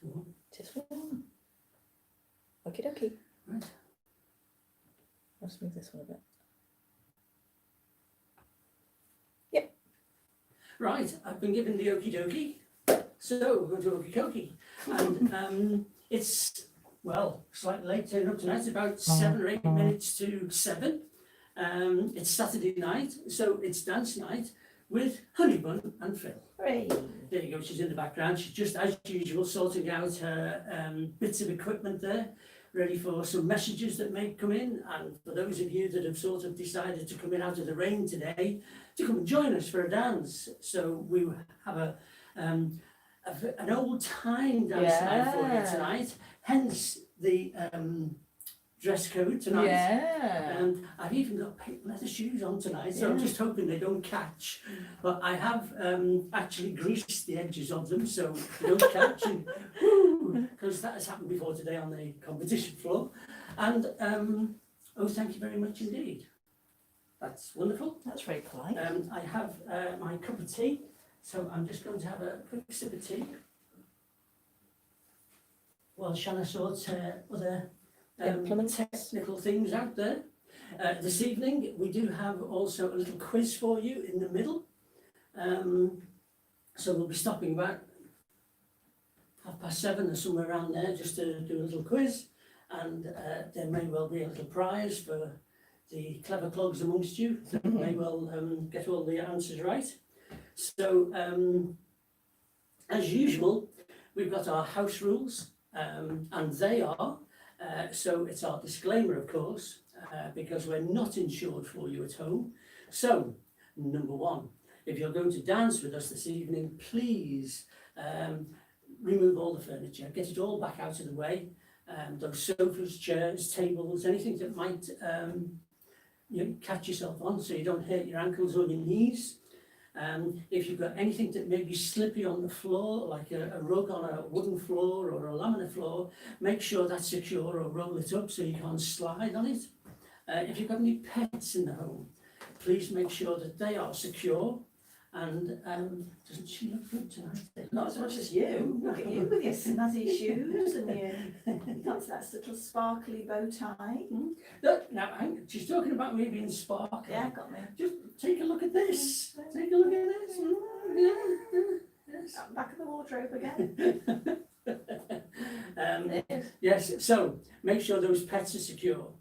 one. Just one. Okie dokie. Right. I'll smooth this one a bit. Right, I've been given the okie dokie, so we're going to okie dokie. And it's, well, slightly late turning up tonight, it's about 7 or 8 minutes to 7. It's Saturday night, so it's dance night with Honeybun and Phil. Hooray! There you go, she's in the background. She's just, as usual, sorting out her bits of equipment there, ready for some messages that may come in. And for those of you that have sort of decided to come in out of the rain today, to come and join us for a dance. So we have an old time dance night for you tonight, hence the dress code tonight. Yeah. And I've even got pink leather shoes on tonight, so I'm just hoping they don't catch. But I have actually greased the edges of them so they don't catch, because that has happened before today on the competition floor. And oh, thank you very much indeed. That's wonderful. That's very polite. I have my cup of tea, so I'm just going to have a quick sip of tea. Well, Shanna sorts other technical things out there. This evening we do have also a little quiz for you in the middle. So we'll be stopping about 7:30 or somewhere around there just to do a little quiz, and there may well be a little prize for the clever clogs amongst you that may well get all the answers right. So as usual, we've got our house rules, and they are, so it's our disclaimer, of course, because we're not insured for you at home. So, number one, if you're going to dance with us this evening, please remove all the furniture, get it all back out of the way. Those sofas, chairs, tables, anything that might you catch yourself on so you don't hurt your ankles or your knees. If you've got anything that may be slippy on the floor, like a rug on a wooden floor or a laminate floor, make sure that's secure or roll it up so you can't slide on it. If you've got any pets in the home, please make sure that they are secure. And doesn't she look good tonight? Not as much as you. Look at you with your snazzy shoes and you got that little sparkly bow tie. Look, now she's talking about me being sparkly. Yeah, got me. Just take a look at this. Take a look at this. Yes. Back of the wardrobe again. Yes, so make sure those pets are secure.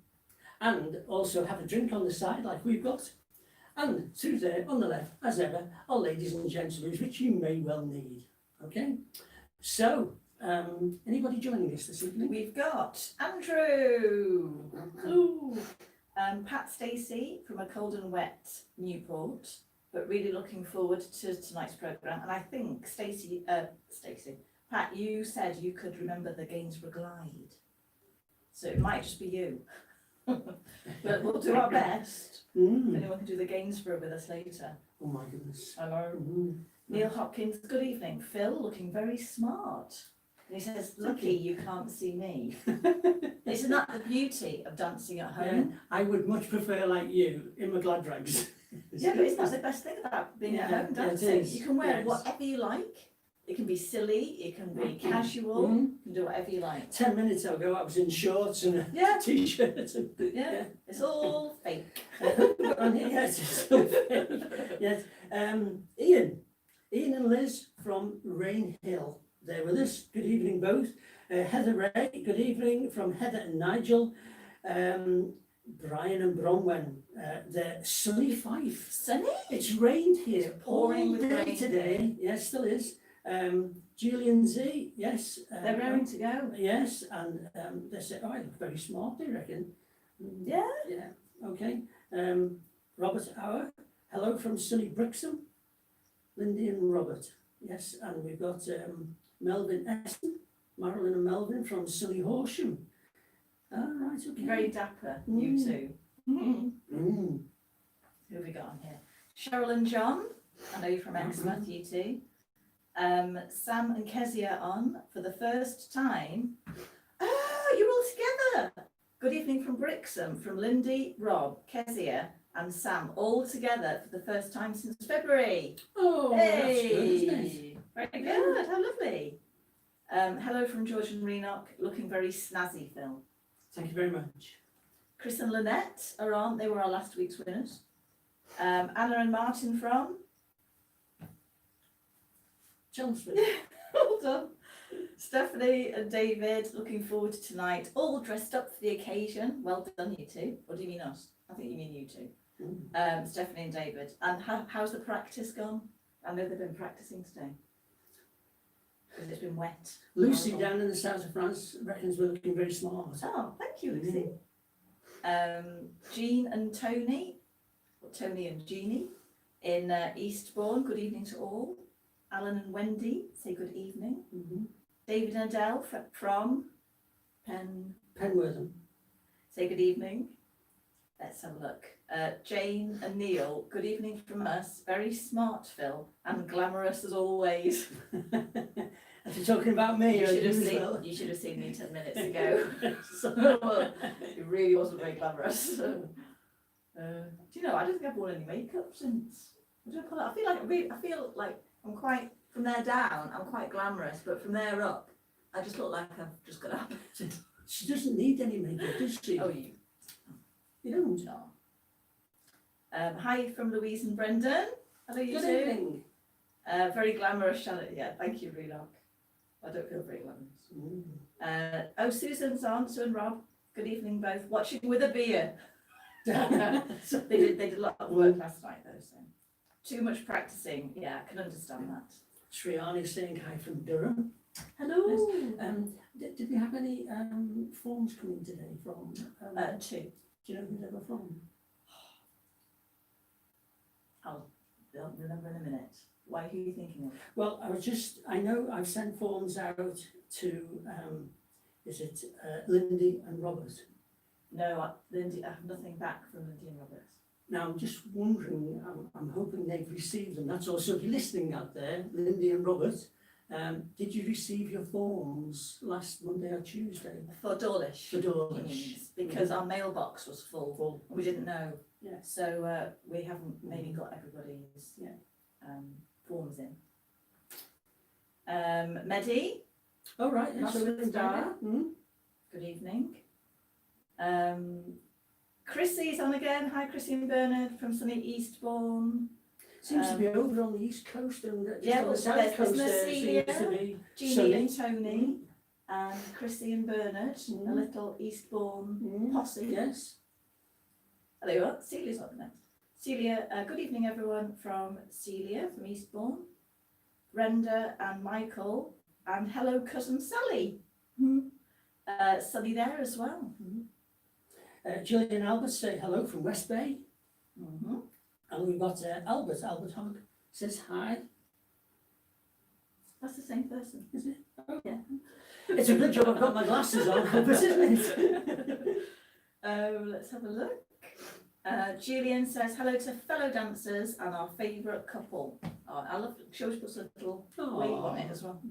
And also have a drink on the side like we've got. And through there, on the left, as ever, are ladies and gentlemen, which you may well need. Okay? So, anybody joining us this evening? We've got Andrew. Ooh. Pat Stacey from a cold and wet Newport, but really looking forward to tonight's programme. And I think Pat, you said you could remember the Gainsborough Glide. So it might just be you. But we'll do our best. If anyone can do the Gainsborough with us later. Oh my goodness. Hello. Neil Hopkins, good evening. Phil, looking very smart. And he says, lucky you can't see me. Isn't that the beauty of dancing at home? Yeah, I would much prefer, like you, in my glad rags. Yeah, but isn't that the best thing about being at home dancing? You can wear whatever you like. It can be silly, it can be casual, you can do whatever you like. 10 minutes ago I was in shorts and a t-shirt. Yeah, it's all fake. Yes, it's all fake. Yes. Ian and Liz from Rain Hill, they're with us. Good evening both. Heather Ray, good evening from Heather and Nigel. Brian and Bronwen, they're sunny Fife. Sunny? It's rained here, It's pouring with day rain today. Yes, still is. Julian Z, yes. They're raring to go. Yes, and they said, oh, I look very smart, they reckon. Yeah. Yeah, okay. Robert Hour, hello from sunny Brixham. Lindy and Robert, yes, and we've got Melvin Eston, Marilyn and Melvin from sunny Horsham. Ah, right, okay. Very dapper, you two. Mm. Who have we got on here? Cheryl and John, I know you're from Exmouth, you two. Sam and Kezia on for the first time. Oh, you're all together. Good evening from Brixham, from Lindy, Rob, Kezia and Sam, all together for the first time since February. Oh, Hey, that's good, isn't it? very good, how lovely. Hello from George and Renock, looking very snazzy, Phil. Thank you very much. Chris and Lynette are on, they were our last week's winners. Anna and Martin from, Chelmsford. well done. Stephanie and David, looking forward to tonight, all dressed up for the occasion. Well done, you two. Or do you mean us? I think you mean you two. Stephanie and David. And how's the practice gone? I know they've been practicing today. Because it's been wet. Lucy Horrible. down in the south of France reckons we're looking very smart. Oh, thank you, Lucy. Jean and Tony, or Tony and Jeannie, in Eastbourne. Good evening to all. Alan and Wendy, say good evening. Mm-hmm. David and Adele from Penwortham. say good evening. Let's have a look. Jane and Neil, good evening from us. Very smart, Phil, and glamorous as always. If you're talking about me, You or should have you as seen, well. you should have seen me 10 minutes ago. So, it really wasn't very glamorous. Do you know, I don't think I've worn any makeup since. What do I call it? I feel like I'm quite, from there down, I'm quite glamorous, but from there up, I just look like I've just got up. She doesn't need any makeup, does she? Oh, you You don't. no. Hi from Louise and Brendan. Hello, you Good two. evening. Very glamorous, Charlotte. Yeah, thank you, Renock. I don't feel very glamorous. Oh, Susan's on, Sue and Rob. Good evening, both. Watching with a beer. They did a lot of work last night, though. So too much practicing. Yeah, I can understand that. Sriani saying hi from Durham. Hello. Did we have any forms coming today from? Two. Do you know who they were from? I'll remember in a minute. Why? Who are you thinking of? Well, I know I've sent forms out to, is it Lindy and Robert? No, Lindy. I have nothing back from Lindy and Roberts. Now, I'm just wondering, I'm hoping they've received them. That's also, if you're listening out there, Lindy and Robert, did you receive your forms last Monday or Tuesday? For Dawlish. For Dawlish. Because our mailbox was full. And we didn't know. Yeah. So we haven't maybe got everybody's Yeah. forms in. Medi, Oh, right. Not so with we're in Star. Friday. Hmm? good evening. Chrissy's on again. Hi, Chrissy and Bernard from sunny Eastbourne. Seems to be over on the east coast and just yeah, on well, the south there's coast Miss there Celia, seems to be Jeannie sunny. and Tony, and Chrissy and Bernard, a Mm. little Eastbourne Mm. posse. Yes. Oh, there you are. Celia's up next. Celia, good evening everyone from Celia from Eastbourne. Brenda and Michael, and hello cousin Sally. Sunny there as well. Gillian Albert say hello from West Bay. Mm-hmm. And we've got Albert Hogg says hi. That's the same person. Is it? Oh. Yeah. It's a good job I've got my glasses on, Albert, isn't it? Let's have a look. Julian says hello to fellow dancers and our favourite couple. Oh, I love. She always puts a little wave on it as well.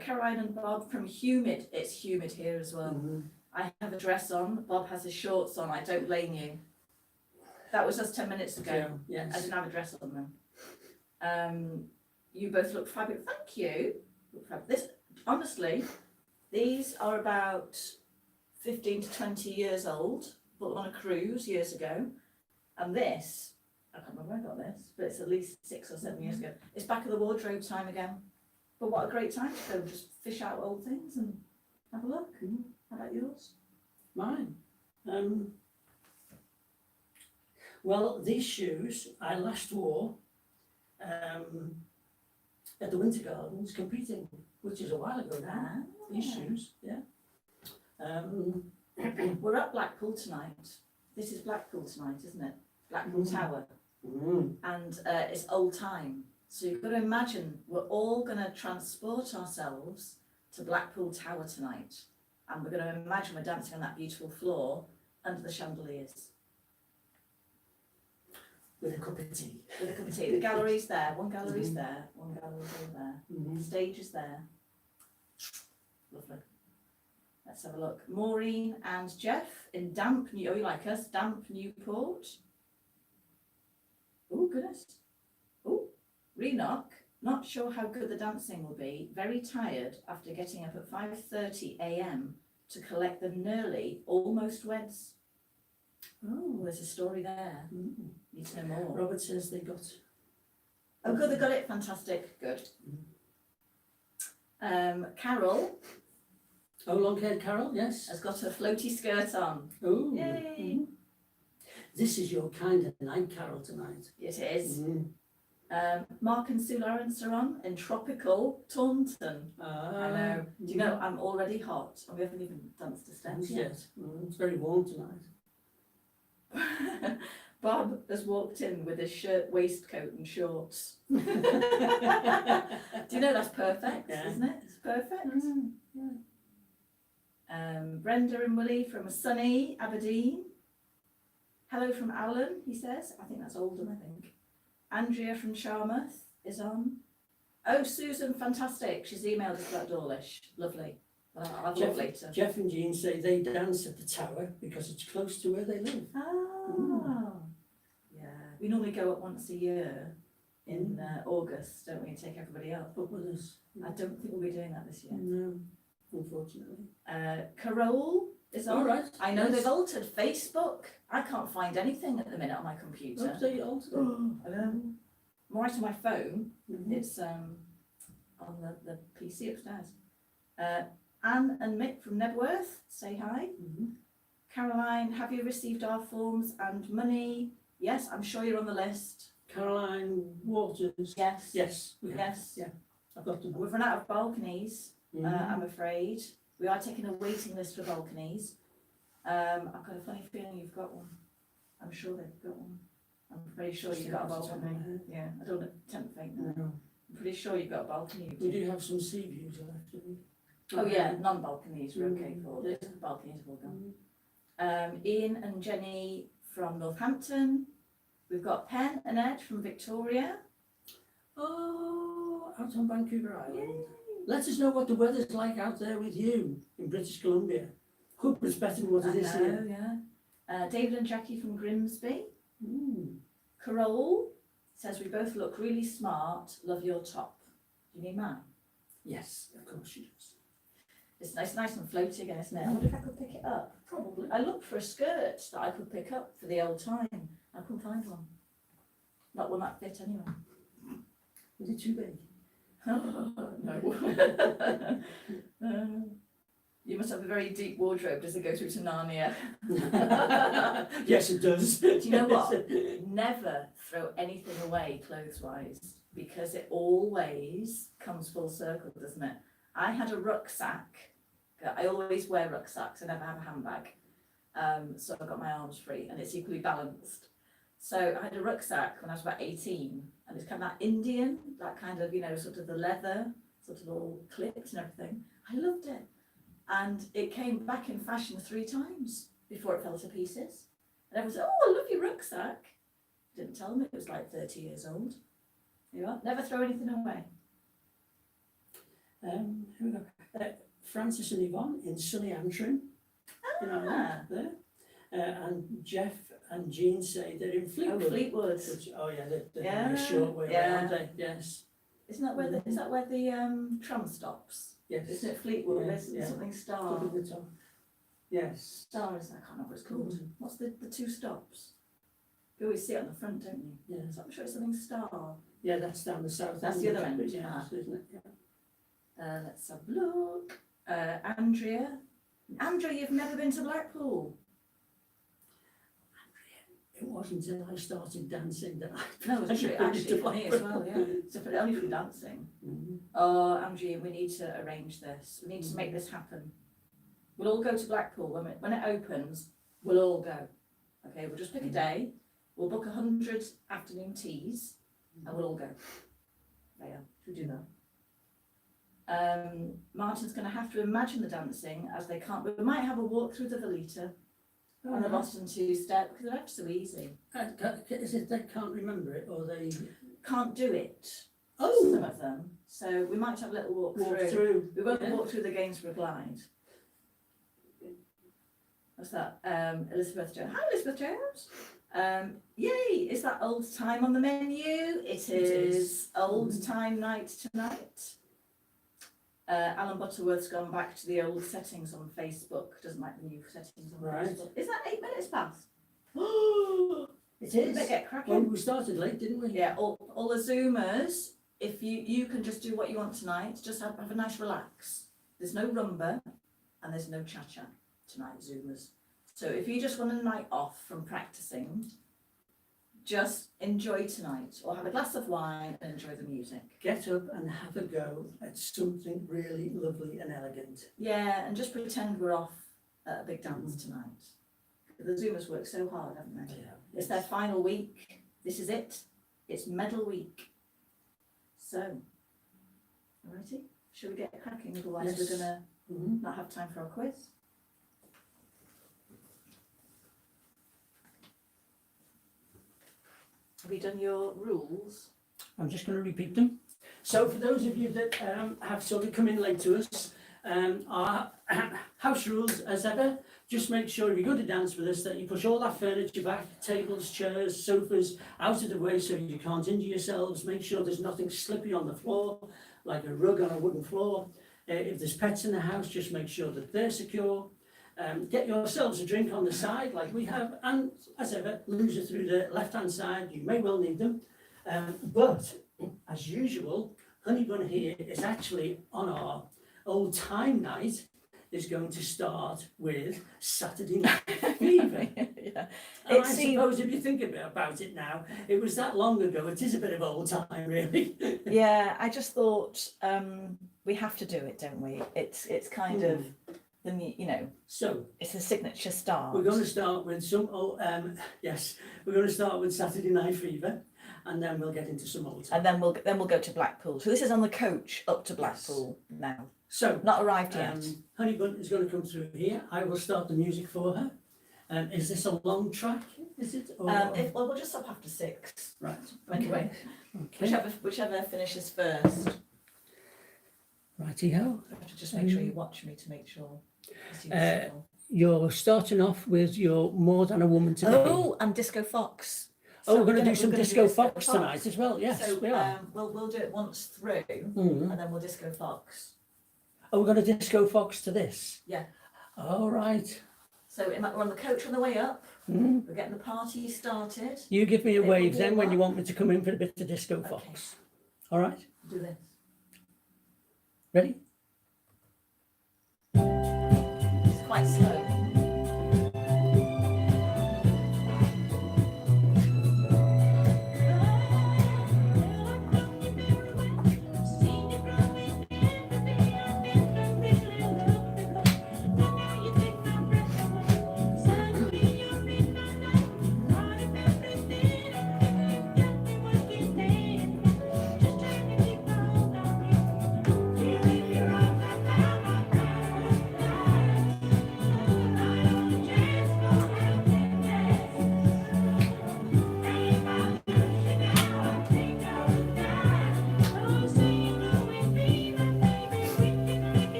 Caroline and Bob from Humid. It's humid here as well. Mhm. I have a dress on. Bob has his shorts on. I don't blame you. That was just 10 minutes ago. I Yes. didn't have a dress on then. You both look fabulous. Thank you. This honestly, these are about 15 to 20 years old. Bought on a cruise years ago, and this I can't remember where I got this, but it's at least 6 or 7 years ago. It's back of the wardrobe time again. But what a great time to go and just fish out old things and have a look. How about yours? Mine. Well, these shoes I last wore at the Winter Gardens competing, which is a while ago now. These shoes, yeah. We're at Blackpool tonight. This is Blackpool tonight, isn't it? Blackpool Mm. Tower. Mm. And it's old time. So you've got to imagine we're all going to transport ourselves to Blackpool Tower tonight. And we're going to imagine we're dancing on that beautiful floor under the chandeliers With a cup of tea. with a cup of tea. The gallery's there, one gallery's there, one gallery's over there. The Mhm. stage is there. Lovely. Let's have a look. Maureen and Jeff in damp, oh, you like us, damp Newport. Oh, goodness. Oh, Renock Not sure how good the dancing will be. Very tired after getting up at 5:30 a.m. to collect the nearly almost weds. Oh, there's a story there. Mm. Need to know more. Robert says they got. Oh, good, they got it. Fantastic. Good. Carol Oh, long-haired Carol, yes. has got her floaty skirt on. Oh. Yay. Mhm. This is your kind of night, Carol, tonight. It is. Mm. Mark and Sue Lawrence are on in tropical Taunton. I know. Do you know, I'm already hot and we haven't even danced a step yet. Yes. It's very warm tonight. Bob has walked in with his shirt, waistcoat and shorts. Do you know that's perfect, Yeah. isn't it? It's perfect. Yeah. Brenda and Willie from a sunny Aberdeen. Hello from Alan, he says. I think that's Oldham, I think. Andrea from Charmouth is on. Oh, Susan, fantastic. She's emailed us about Dawlish. Lovely. I'll have a look later. Jeff and Jean say they dance at the tower because it's close to where they live. Oh, yeah. We normally go up once a year in August, don't we, and take everybody up. Up with us. I don't think we'll be doing that this year. No, unfortunately. Carole is on. All right. I know yes. they've altered Facebook. I can't find anything at the minute on my computer. Oh, they altered it. I know. I'm right on my phone. Mhm. It's on the PC upstairs. Anne and Mick from Nebworth, say hi. Mhm. Caroline, have you received our forms and money? Yes, I'm sure you're on the list. Caroline Waters. Yes. Yes. we have. Yes. Yeah. I've got them. We've run out of balconies, Mhm. I'm afraid. We are taking a waiting list for balconies. I've got a funny feeling you've got one. I'm sure they've got one. I'm pretty sure you've got a Off the top of my balcony. head. Yeah, I don't want to tempt fate now. No. I'm pretty sure you've got a balcony. We do have some sea views left, do we? Oh yeah, non-balconies we're okay Mm. for. The balconies have all gone. Mhm. Ian and Jenny from Northampton. We've got Pen and Ed from Victoria. Oh, out on Vancouver Island. Yay. Let us know what the weather's like out there with you in British Columbia. Hope it's better than what I it is know, here. yeah. David and Jackie from Grimsby. Mm. Carole says we both look really smart. Love your top. Do you need mine? Yes, of course she does. It's nice and floaty again, isn't it? I wonder if I could pick it up. Probably. I looked for a skirt that I could pick up for the old time. I couldn't find one. Not one that fit anyway. Is it too big? No. You must have a very deep wardrobe. Does it go through to Narnia? Yes, it does. Do you know what? Never throw anything away clothes-wise because it always comes full circle, doesn't it? I had a rucksack. I always wear rucksacks. I never have a handbag. So I've got my arms free and it's equally balanced. So I had a rucksack when I was about 18 and it's kind of that Indian, that kind of, you know, sort of the leather, sort of all clipped and everything. I loved it. And it came back in fashion 3 times before it fell to pieces. And everyone said, oh, I love your rucksack. Didn't tell them it was like 30 years old. There you are. Never throw anything away. Here we go. Francis and Yvonne in sunny Antrim. In Ireland, there. And Jeff and Jean say they're in Fleetwood. Oh, Fleetwood. Which, oh yeah, they're Yeah, a short way away, yeah. aren't they? Yes. Isn't that where the tram stops? Yes. Isn't it Fleetwood? Yeah, There's yeah. something Up star. at the top. Yes. Star is, I can't remember what it's called. Mm. What's the 2 stops? You always see it on the front, don't you? Yeah. So I'm sure it's something star. Yeah, that's down the south. That's the other end, Yes, ah. isn't it? Yeah. Let's have a look. Andrea. Andrea, you've never been to Blackpool. It wasn't until I started dancing that I. No, it's true. Actually, for me as well, yeah. So for only from dancing. Mhm. Oh, Andrea, we need to arrange this. We need to make this happen. We'll all go to Blackpool when it opens. We'll all go. Okay, we'll just pick a day. We'll book 100 afternoon teas, and we'll all go. There, should we do that? Martin's going to have to imagine the dancing as they can't. We might have a walk through the Veleta and the Boston Two-Step because they're so easy. Is it they can't remember it or they Can't do it. Some oh of them. So we might have a little walk walk through. through? We won't Yeah. walk through the Gainsborough Glide. What's that? Elizabeth Jones. Hi, Elizabeth Jones. Yay! Is that old time on the menu? It is old time night tonight. Alan Butterworth's gone back to the old settings on Facebook. Doesn't like the new settings on Right. Facebook. Is that 8 minutes past? It We is. better get cracking. Well, we started late, didn't we? Yeah, all the Zoomers, if you can just do what you want tonight, just have a nice relax. There's no rumba and there's no cha-cha tonight, Zoomers. So if you just want a night off from practicing, just enjoy tonight or have a glass of wine and enjoy the music. Get up and have a go at something really lovely and elegant. Yeah, and just pretend we're off at a big dance tonight. The Zoomers work so hard, haven't they? Yeah. It's their final week. This is it. It's medal week. So, alrighty, should we get cracking? Otherwise, Yes. we're gonna Mhm. not have time for our quiz. Have you done your rules? I'm just going to repeat them. So for those of you that have sort of come in late to us, our house rules as ever, just make sure if you go to dance with us that you push all that furniture back, tables, chairs, sofas out of the way so you can't injure yourselves. Make sure there's nothing slippy on the floor, like a rug on a wooden floor. If there's pets in the house, just make sure that they're secure. Get yourselves a drink on the side like we have, and as ever, loser through the left-hand side, you may well need them. But, as usual, Honey Bun here is actually on our old time night, is going to start with Saturday Night Fever. Yeah. And It I seemed- suppose if you think about it now, it was that long ago, it is a bit of old time, really. Yeah, I just thought we have to do it, don't we? It's kind of the you know, So, it's a signature start. we're going to start with some, yes, we're going to start with Saturday Night Fever, and then we'll get into some old time. And then we'll go to Blackpool. So this is on the coach up to Blackpool now. So, Not arrived yet. Honey Bun is going to come through here. I will start the music for her. Is this a long track? Is it? Or... We'll just stop after 6. Right. Anyway, Okay. whichever finishes first. Righty-ho. Just make sure you watch me to make sure. I see the Uh, signal. You're starting off with your More Than a Woman to Me. Oh, and Disco Fox. Oh, we're going to do we're some gonna Disco do Fox tonight as well. Yes, So we are. we'll do it once through, Mhm. and then we'll Disco Fox. Oh, we're going to Disco Fox to this? Yeah. All right. So we're on the coach on the way up. Mhm. We're getting the party started. You give me a Bit of wave then when you warm-up. want me to come in for a bit of Disco Okay. Fox. All right. Do this. Ready? It's quite slow.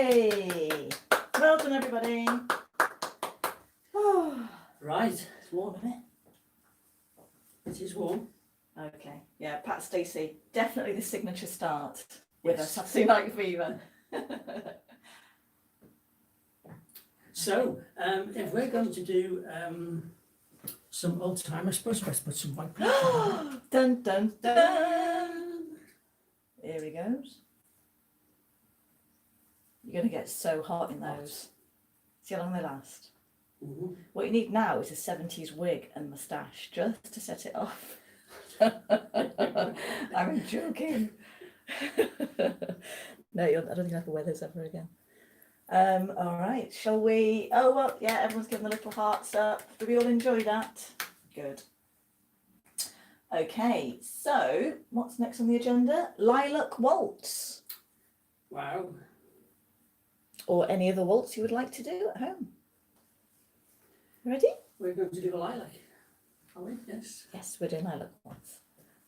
Yay! Well done, everybody. Oh, Right, it's warm, isn't it is warm. it? Okay. Yeah, Pat Stacey, definitely the signature start with a Yes. Saturday Night Fever. So, if we're going to do some old time, I suppose let's put some white paper on. Dun dun dun. Here he goes. You're going to get so hot in those. See how long they last. Mhm. What you need now is a 70s wig and moustache just to set it off. I'm joking. No, I don't think I'll have to wear those ever again. All right, shall we? Oh, well, yeah, everyone's giving the little hearts up. Do we all enjoy that? Good. Okay, so what's next on the agenda? Lilac Waltz, Wow. or any other waltz you would like to do at home. Ready? We're going to do a lilac. Are we? Yes. Yes, we're doing Lilac Waltz.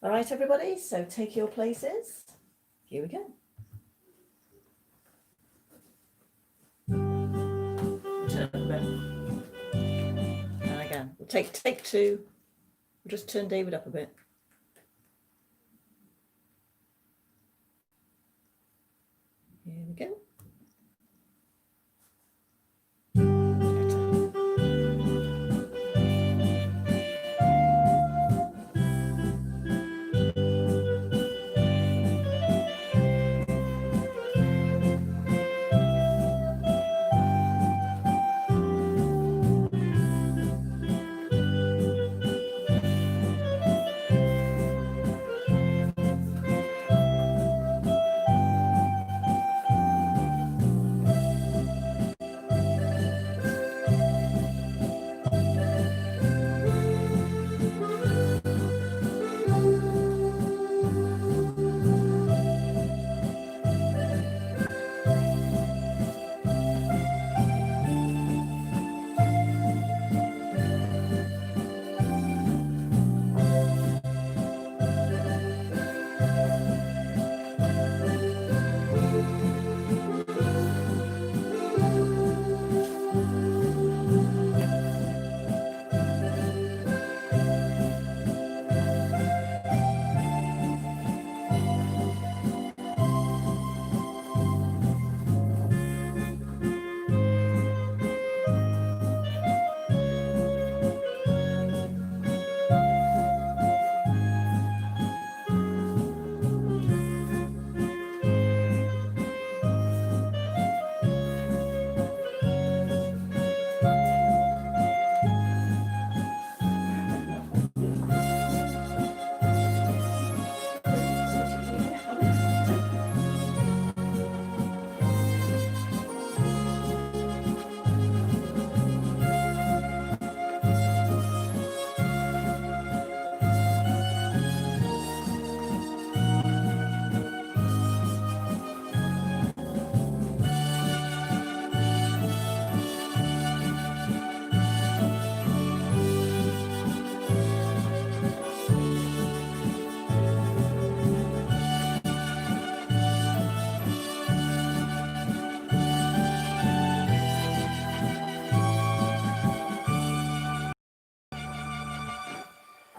All right, everybody, so take your places. Here we go. Turn up a bit. And again, we'll take two. We'll just turn David up a bit. Here we go.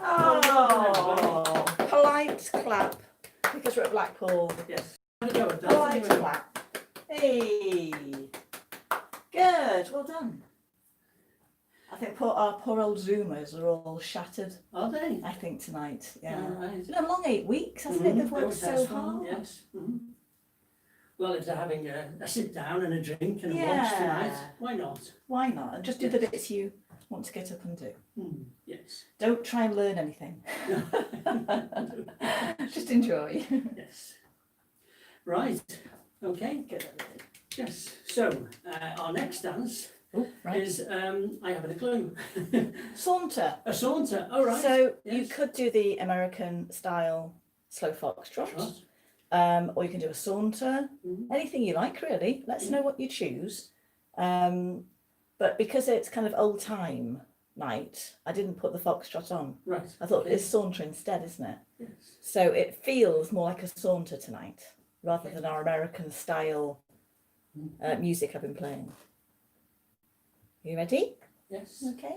Oh, polite clap because we're at Blackpool. Yes. Have a go at that. Polite clap. Hey, good, well done. I think our poor old Zoomers are all shattered, Are they? I think, tonight. Yeah. All right. It's been a long 8 weeks, hasn't it? They've worked so hard. Yes. Mhm. Well, if they're having a sit down and a drink and a Yeah. watch tonight, why not? Why not? And just do the bits you want to get up and do. Yes. Don't try and learn anything. Just enjoy. Yes. Right. Okay. Good. Yes. So our next dance Oh, right. is I haven't a clue. Saunter. A saunter. All right. So you Yes. could do the American style slow foxtrot, Right. or you can do a saunter. Mhm. Anything you like, really. Let us know what you choose. But because it's kind of old time night, I didn't put the foxtrot on. Right. I thought Okay. it's saunter instead, isn't it? Yes. So it feels more like a saunter tonight rather than our American style music I've been playing. You ready? Yes. Okay.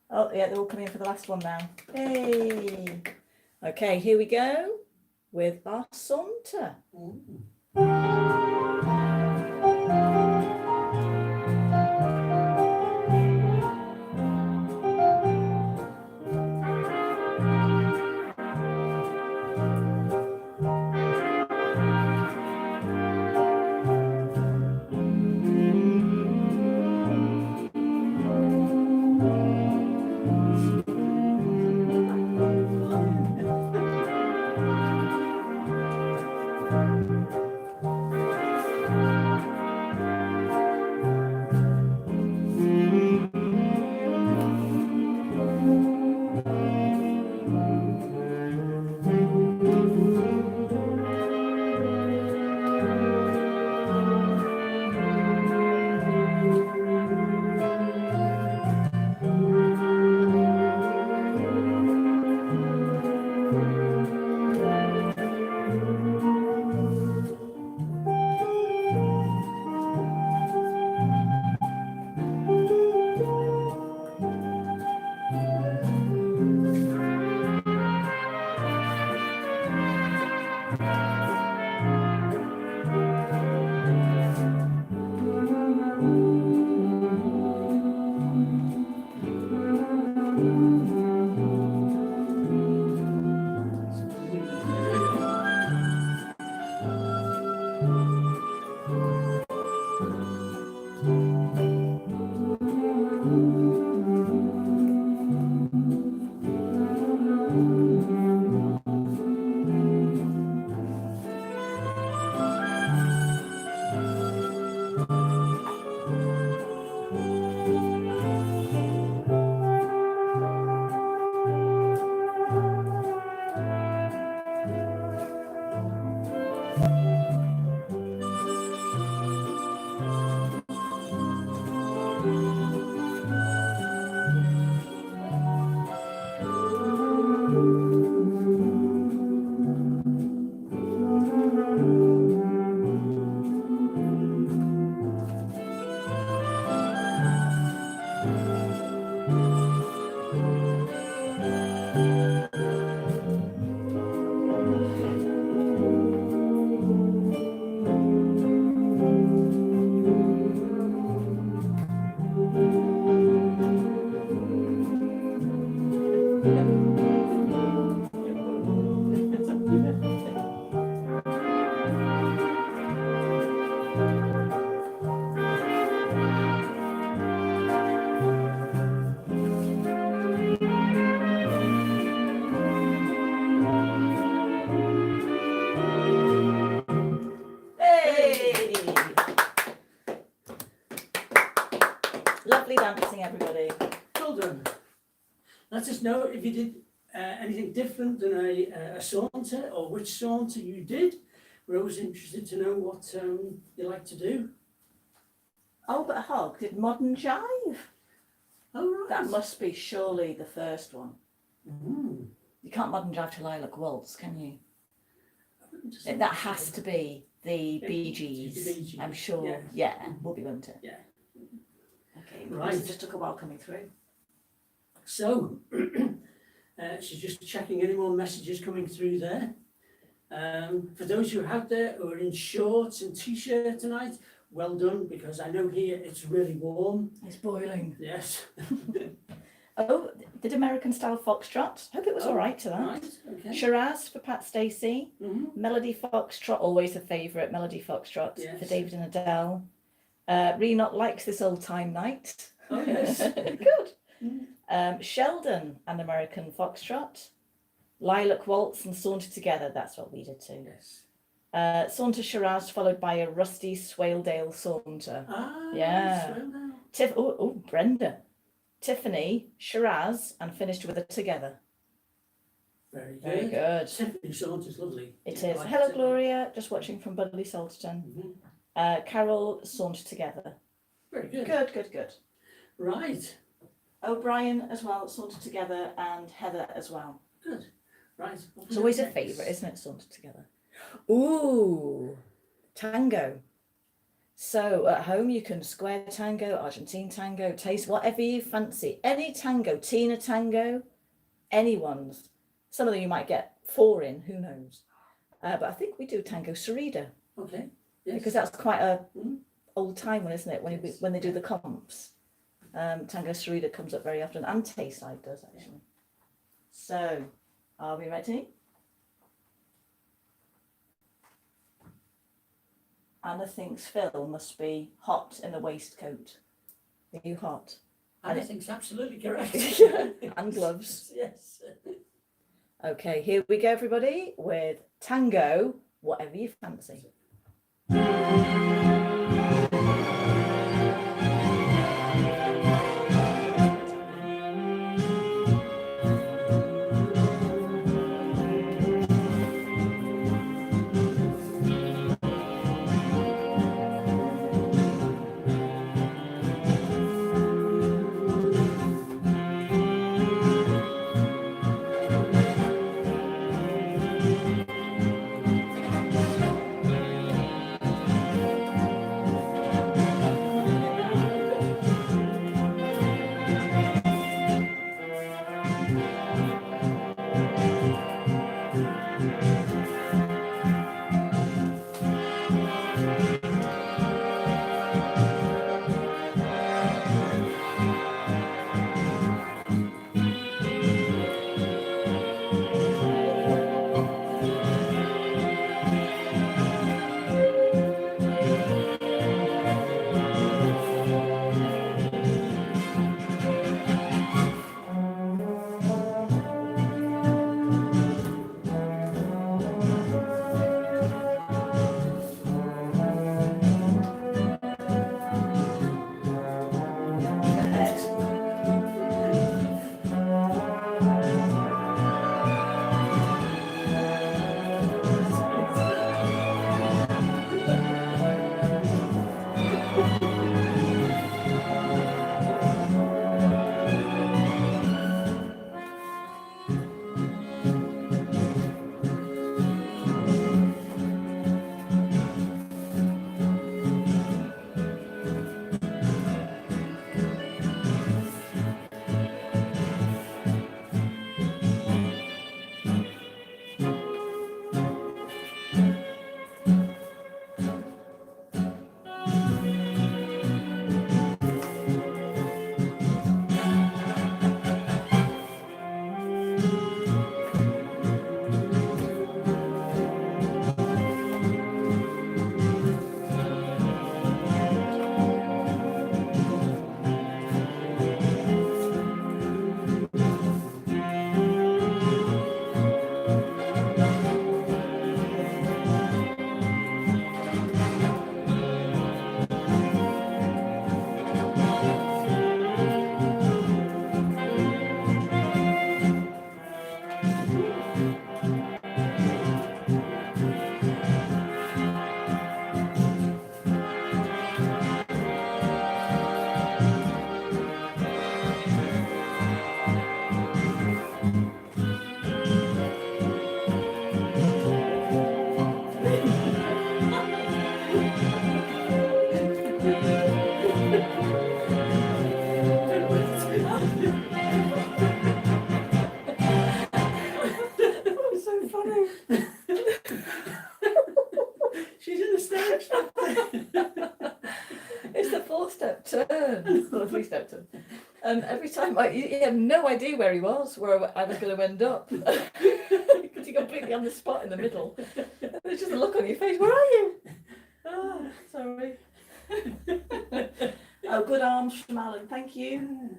Oh, yeah, they're all coming in for the last one now. Hey. Okay, here we go with our saunter. Hey! Lovely dancing, everybody. Well done. Let us know if you did anything different than a saunter, or which saunter you did. We're always interested to know what you like to do. Albert Hogg did Modern Jive. Oh, right. That must be surely the first one. Mm. You can't Modern Jive to Lilac Waltz, can you? Just- That has to be the Yeah, Bee it's the Bee Gees. Gees, I'm sure. yeah. Yeah, will be, won't it? Yeah. Okay, Right. It just took a while coming through. So, she's just checking any more messages coming through there. For those who are out there who are in shorts and t-shirt tonight, well done, because I know here it's really warm. It's boiling. Yes. Oh, did American Style Foxtrot. Hope it was all right to that. Right, okay. Shiraz for Pat Stacey. Mhm. Melody Foxtrot, always a favourite. Melody Foxtrot for Yes. David and Adele. Renot likes this old time night. Oh, yes. Good. Mm. Sheldon and American Foxtrot. Lilac Waltz and Saunter Together. That's what we did too. Yes. Saunter Shiraz followed by a Rusty Swaledale Saunter. Ah, Yeah. well now. Brenda. Tiffany, Shiraz, and finished with a Together. Very good. Very good. Tiffany Saunter's lovely. It Yeah, I is. like Hello, Tiffany. Gloria. Just watching from Budley Salterton. Mhm. Carol, Saunter Together. Very good. Good. Right. O'Brien as well, Saunter Together, and Heather as well. Good. Right. It's always a favourite, isn't it, Saunter Together? Ooh, Tango. So at home you can square tango, Argentine tango, taste whatever you fancy. Any tango, Tina tango, anyone's. Some of them you might get 4 in, who knows. But I think we do tango Sarita Okay. Yes. because that's quite a Mhm. old time one, isn't it? When they do the comps. Tango Sarita comes up very often, and Tayside does actually. So, are we ready? Anna thinks Phil must be hot in the waistcoat. Are you hot? I think it's absolutely correct. And gloves. Yes. Okay, here we go, everybody, with tango, whatever you fancy. So funny. She's in the stage. It's the 4-step turn, or the 3-step turn. And every time he had no idea where he was, where I was going to end up. Because he completely on the spot in the middle. There's just a look on your face, where are you? Oh, sorry. Oh, good arms from Alan, thank you.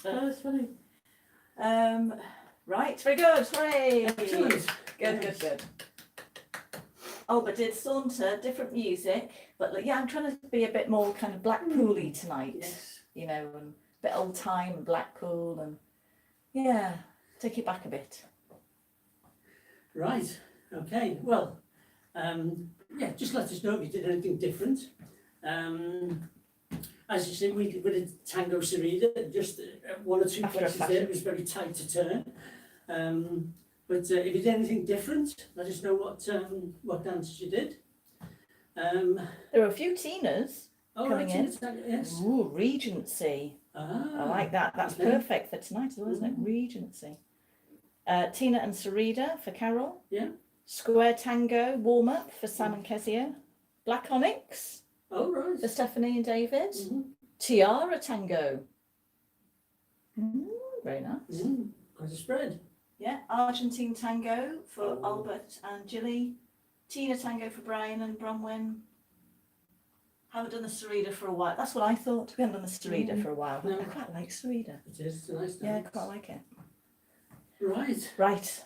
That was funny. Right, very good, hooray. Excellent. Good. Oh, but did Saunter, different music, but like, yeah, I'm trying to be a bit more kind of Blackpool-y tonight, Yes. you know, and a bit old time and Blackpool, and yeah, take it back a bit. Right. Okay. Well, yeah, just let us know if you did anything different. As you said, we did Tango Sarita, just 1 or 2 After a places there. fashion. It was very tight to turn. But if you did anything different, let us know what dances you did. There are a few Tinas. Oh, Coming right, in. yes. Ooh, Regency. Ah, I like that. That's okay. perfect for tonight as well, isn't it? Regency. Tina and Sarita for Carol. Yeah. Square Tango warm up for Sam and Kezia. Black Onyx Oh, right. for Stephanie and David. Mhm. Tiara Tango. Very nice. Quite a spread. Yeah, Argentine Tango for Oh. Albert and Gilly. Tina Tango for Brian and Bronwyn. Haven't done the Sarita for a while. That's what I thought. We haven't done the Sarita for a while. No. I quite like Sarita. It is. It's a nice Yeah, I dance. quite like it. Right. Right,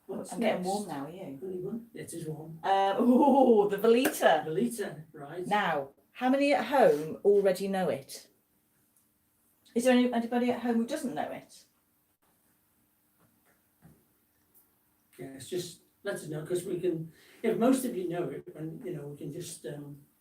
What's I'm getting next? warm now, are you? Only one. It is warm. Ooh, the Velita. Velita, right. Now, how many at home already know it? Is there anybody at home who doesn't know it? Yes, just let us know because we can, if most of you know it, and we can just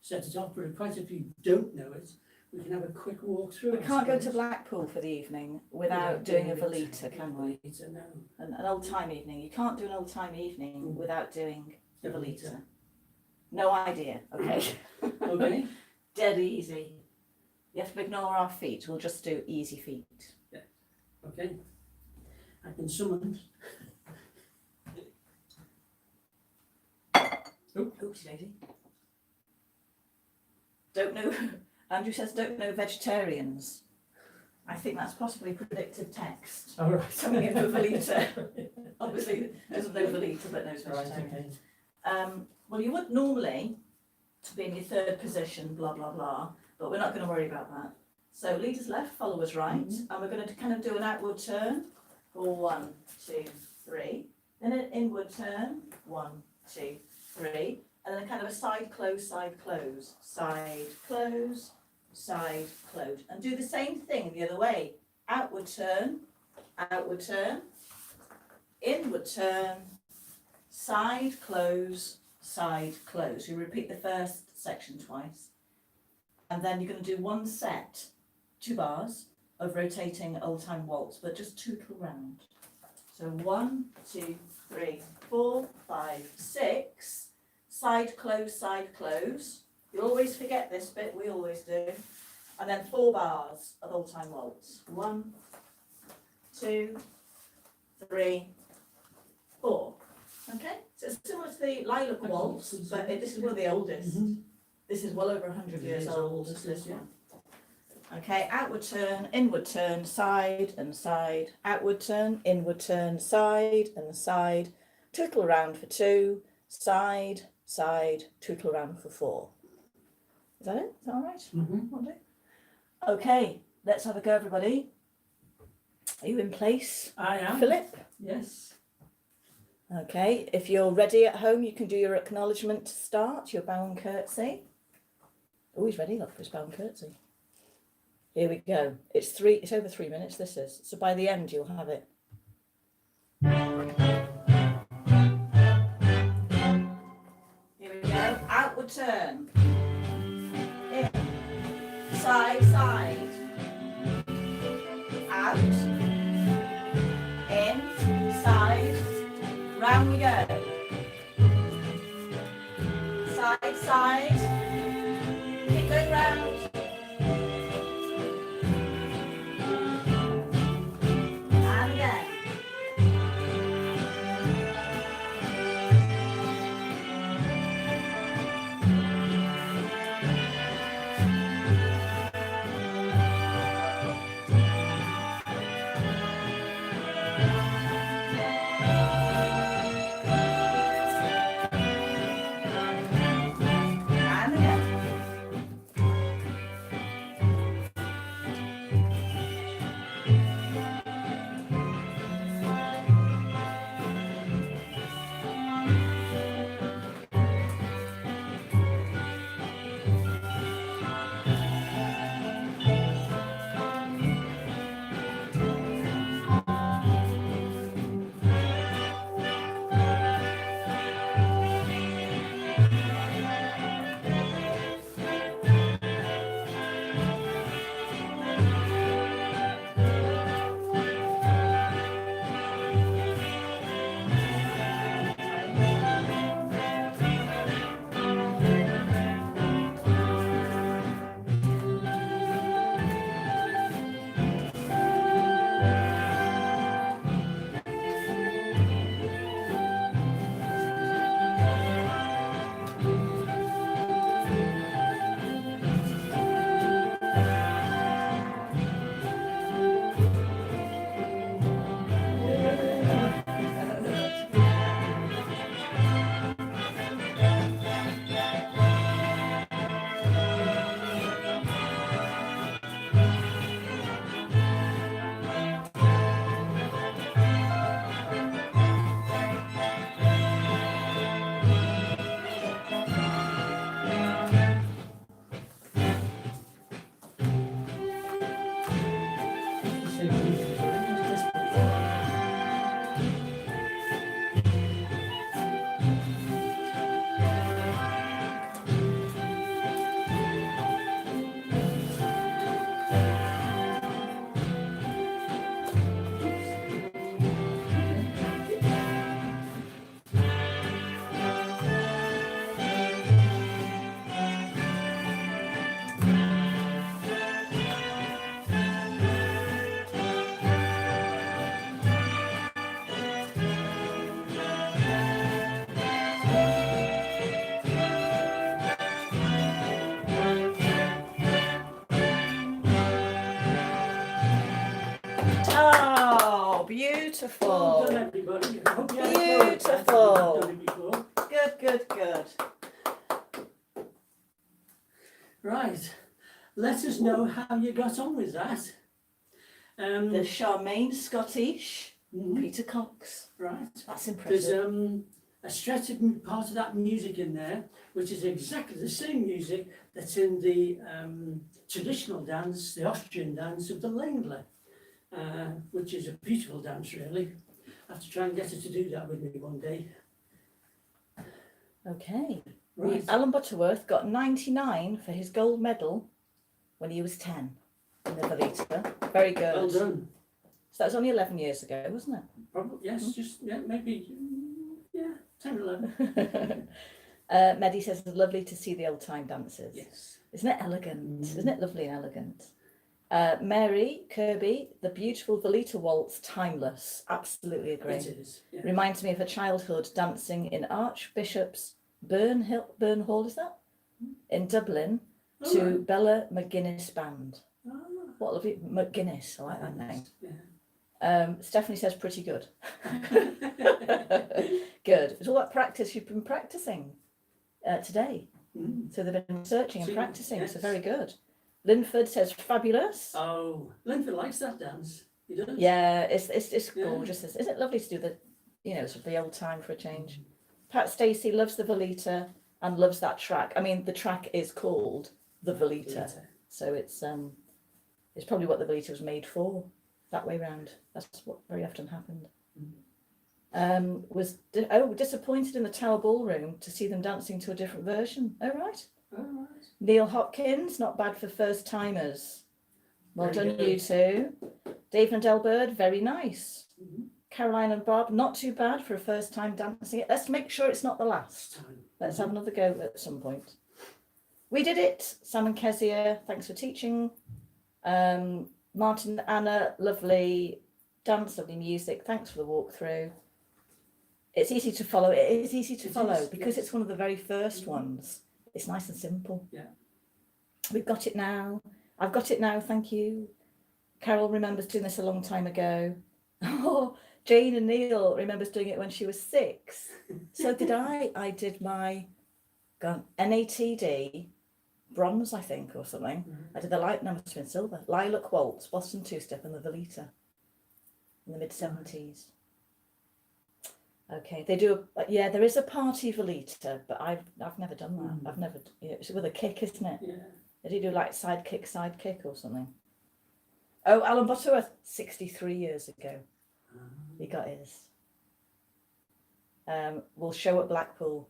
set it off, but if quite a few don't know it, we can have a quick walk through. We I can't go to suppose. Blackpool for the evening without Yeah, doing a it. Velita, can we? Velita, no. An old time evening. You can't do an old time evening without doing a The Velita. No idea. Okay. Okay. Dead easy. You have to ignore our feet. We'll just do easy feet. Okay. I've been summoned. Oops, daisy. Don't know. Andrew says don't know vegetarians. I think that's possibly predictive text. All right. Coming in with Velita. Obviously doesn't know Velita but knows Right, vegetarian. okay. Well, you would normally be in your third position, blah blah blah, but we're not going to worry about that. So leaders left, followers right, and we're going to kind of do an outward turn for 1, 2, 3, then an inward turn, 1, 2, 3, and then kind of a side close, side close, side close, side close, and do the same thing the other way. Outward turn, inward turn, side close, side close. You repeat the first section twice, and then you're going to do one set, 2 bars of rotating old time waltz, but just tootle round. So 1, 2, 3, 4, 5, 6. Side close, side close. You always forget this bit, we always do. And then 4 bars of old time waltz. 1, 2, 3, 4. Okay, so it's similar to the Lilac Waltz, but this is one of the oldest. Mhm. This is well over 100 It years is old, old, this yeah. one. Okay, outward turn, inward turn, side and side. Outward turn, inward turn, side and side. Tootle around for 2, side, side, tootle around for 4. Is that it? Is that all right? Mhm. Will do. Okay, let's have a go, everybody. Are you in place, I am. Philip? Yes. Okay, if you're ready at home, you can do your acknowledgement to start, your bow and curtsy. Oh, he's ready, look for his bow and curtsy. Here we go. It's over 3 minutes, this is. So by the end, you'll have it. Here we go. Outward turn. In. Side, side. Out. In. Side. Round we go. Side, side. Keep going round. And again. And Beautiful. Well done, everybody. I hope you had a go at that. Beautiful. You've done it before. Good, good, good. Right. Let us know how you got on with that. The Charmaine Scottish, mhm, Peter Cox. right. That's There's impressive. a stretch of part of that music in there, which is exactly the same music that's in the traditional dance, the Austrian dance of the Längler, which is a beautiful dance, really. I have to try and get her to do that with me one day. Okay. Right. Alan Butterworth got 99 for his gold medal when he was 10 in the Velita. Very good. Well done. So that was only 11 years ago, wasn't Probably, yes, just, yeah, maybe, yeah, 10, 11. it? Medi says it's lovely to see the old time dances. Yes. Isn't it elegant? Mm. Isn't it lovely and elegant? Mary Kirby, the beautiful Velita waltz, timeless. Absolutely agree. It is, yeah. Reminds me of her childhood dancing in Archbishop's Burn Hall, is that? In Dublin, All to right. Bella McGuinness Band. Ah, What lovely McGuinness, I like that name. yeah. Stephanie says pretty good. Good. It's all about practice. You've been practicing today. Mm. So they've been researching and See, practicing. So yes. very good. Linford says fabulous. Oh, Linford likes that dance. He does. Yeah, it's Yeah. gorgeous. Isn't it lovely to do the, sort of the old time for a change? Pat Stacey loves the Velita and loves that track. I mean, the track is called the Velita, so it's probably what the Velita was made for. That way round. That's what very often happened. Was disappointed in the Tower Ballroom to see them dancing to a different version. Oh right. All right. Neil Hopkins, not bad for first timers. Well Very done, good. you two. Dave and Delbird, very nice. Mhm. Caroline and Bob, not too bad for a first time dancing it. Let's make sure it's not the last. Time. Let's have another go at some point. We did it. Sam and Kezia, thanks for teaching. Martin, Anna, lovely dance, lovely music. Thanks for the walkthrough. It's easy to follow. It is easy to It follow is, because yes. it's one of the very first Mhm. ones. It's nice and simple. Yeah. We've got it now. I've got it now. Thank you. Carol remembers doing this a long time ago. Oh, Jane and Neil remembers doing it when she was 6. So did I. I did my NATD bronze, I think, or something. Mhm. I did the light, no, it must have been silver. Lilac Waltz, Boston Two-Step, and the Velita in the mid-70s. Okay, they do. There is a party Velita, but I've never done that. Mm. I've never. It's with a kick, isn't it? Yeah. They do like side kick, or something. Oh, Alan Butterworth, 63 years ago, he got his. We'll show at Blackpool.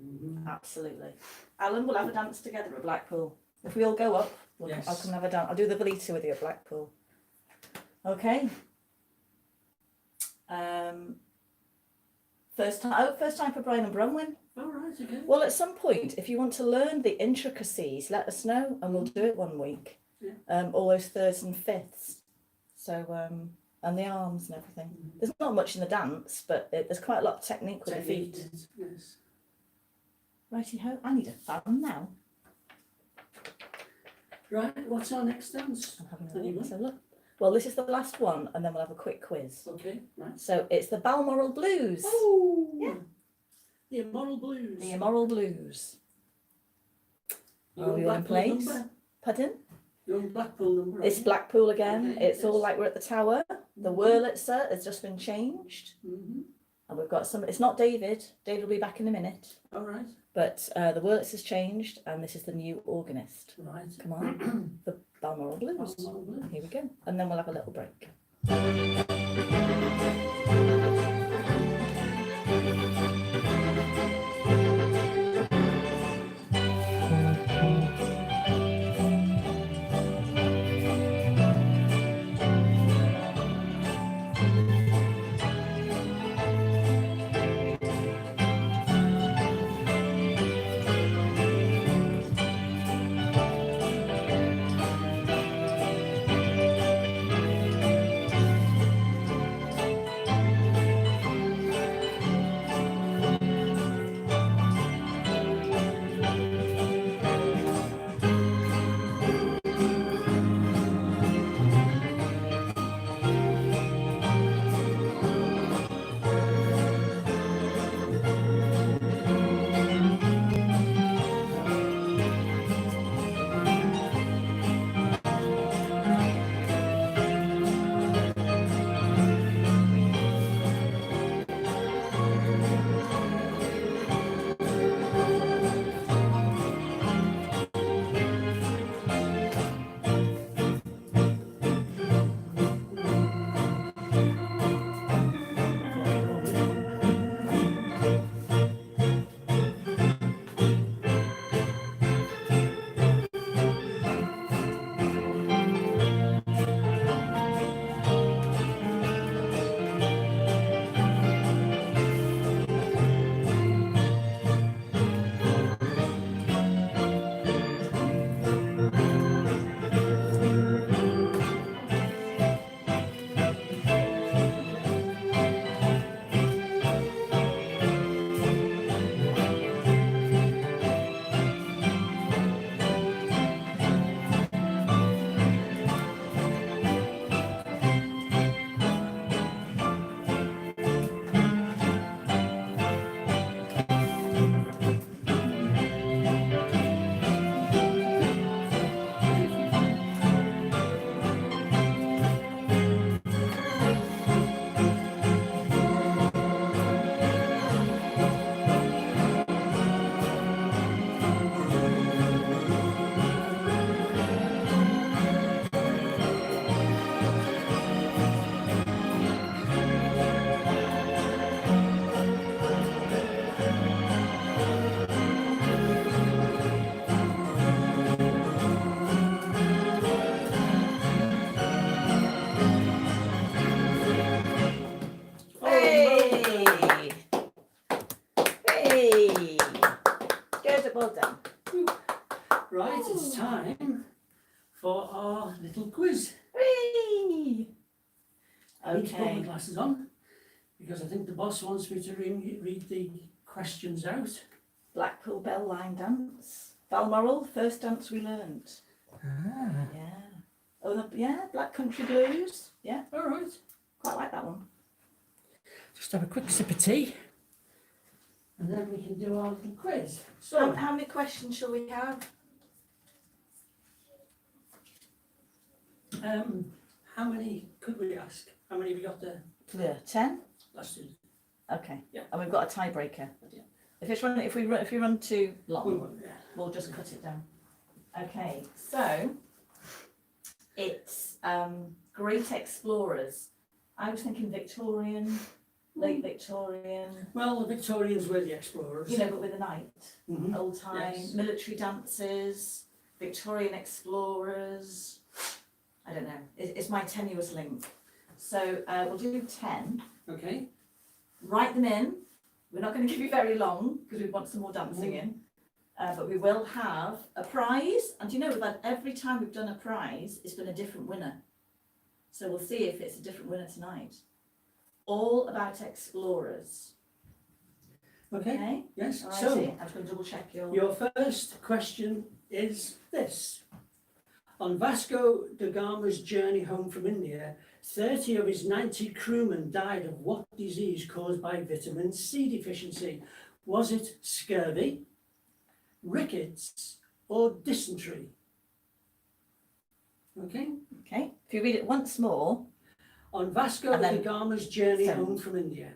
Mhm. Absolutely. Alan, we'll have a dance together at Blackpool. If we all go up, I'll Yes. come and have a dance. I'll do the Velita with you at Blackpool. Okay. First time for Brian and Bronwyn. All right. Okay. Well, at some point, if you want to learn the intricacies, let us know and we'll do it one week. Yeah. All those thirds and fifths. So, and the arms and everything. Mhm. There's not much in the dance, but there's quite a lot of technique with the Technique, feet. yes. Righty ho, I need a fan now. Right. What's our next dance? I'm having a Anyone? look. So look. Well, this is the last one, and then we'll have a quick quiz. Okay. Right. So it's the Balmoral Blues. Oh. Yeah. The Immoral Blues. The Immoral Blues. Your Are we all in Blackpool place? number? Pardon? Your Blackpool number. It's aren't you? Blackpool again. Okay, It's all yes. like we're at the Tower. The Mhm. Wurlitzer has just been changed. Mhm. And we've got some, it's not David. David will be back in a minute. All right. But the Wurlitzer's changed, and this is the new organist. Right. Come on. The Balmoral Blues. Balmoral Blues. Here we go. And then we'll have a little break. time for our little quiz. Whee! I need to put my Okay. glasses on because I think the boss wants me to read the questions out. Blackpool Bell Line Dance. Balmoral, first dance we learned. Yeah. Oh, yeah, Black Country Blues. Yeah, All right. quite like that one. Just have a quick sip of tea and then we can do our little quiz. So, So, how many questions shall we have? how many could we ask? How many have we got there? Clear. 10? Let's do. Okay. Yeah. And we've got a tiebreaker. Yeah. If we run too We long, won't, yeah. we'll just cut it down. Okay, so it's great explorers. I was thinking Victorian, late Victorian, Well, the Victorians were the explorers. you know, but with a knight, Mhm. old time, Yes. military dances, Victorian explorers. I don't know. It's my tenuous link. So we'll do 10. Okay. Write them in. We're not going to give you very long because we want some more dancing in. But we will have a prize. And you know that every time we've done a prize, it's been a different winner. So we'll see if it's a different winner tonight. All about explorers. Okay. Okay? Yes. All So, righty. I'm just going to double check your first question is this. On Vasco da Gama's journey home from India, 30 of his 90 crewmen died of what disease caused by vitamin C deficiency? Was it scurvy, rickets, or dysentery? Okay. Okay. If you read it once more. On Vasco And da then Gama's journey send. home from India,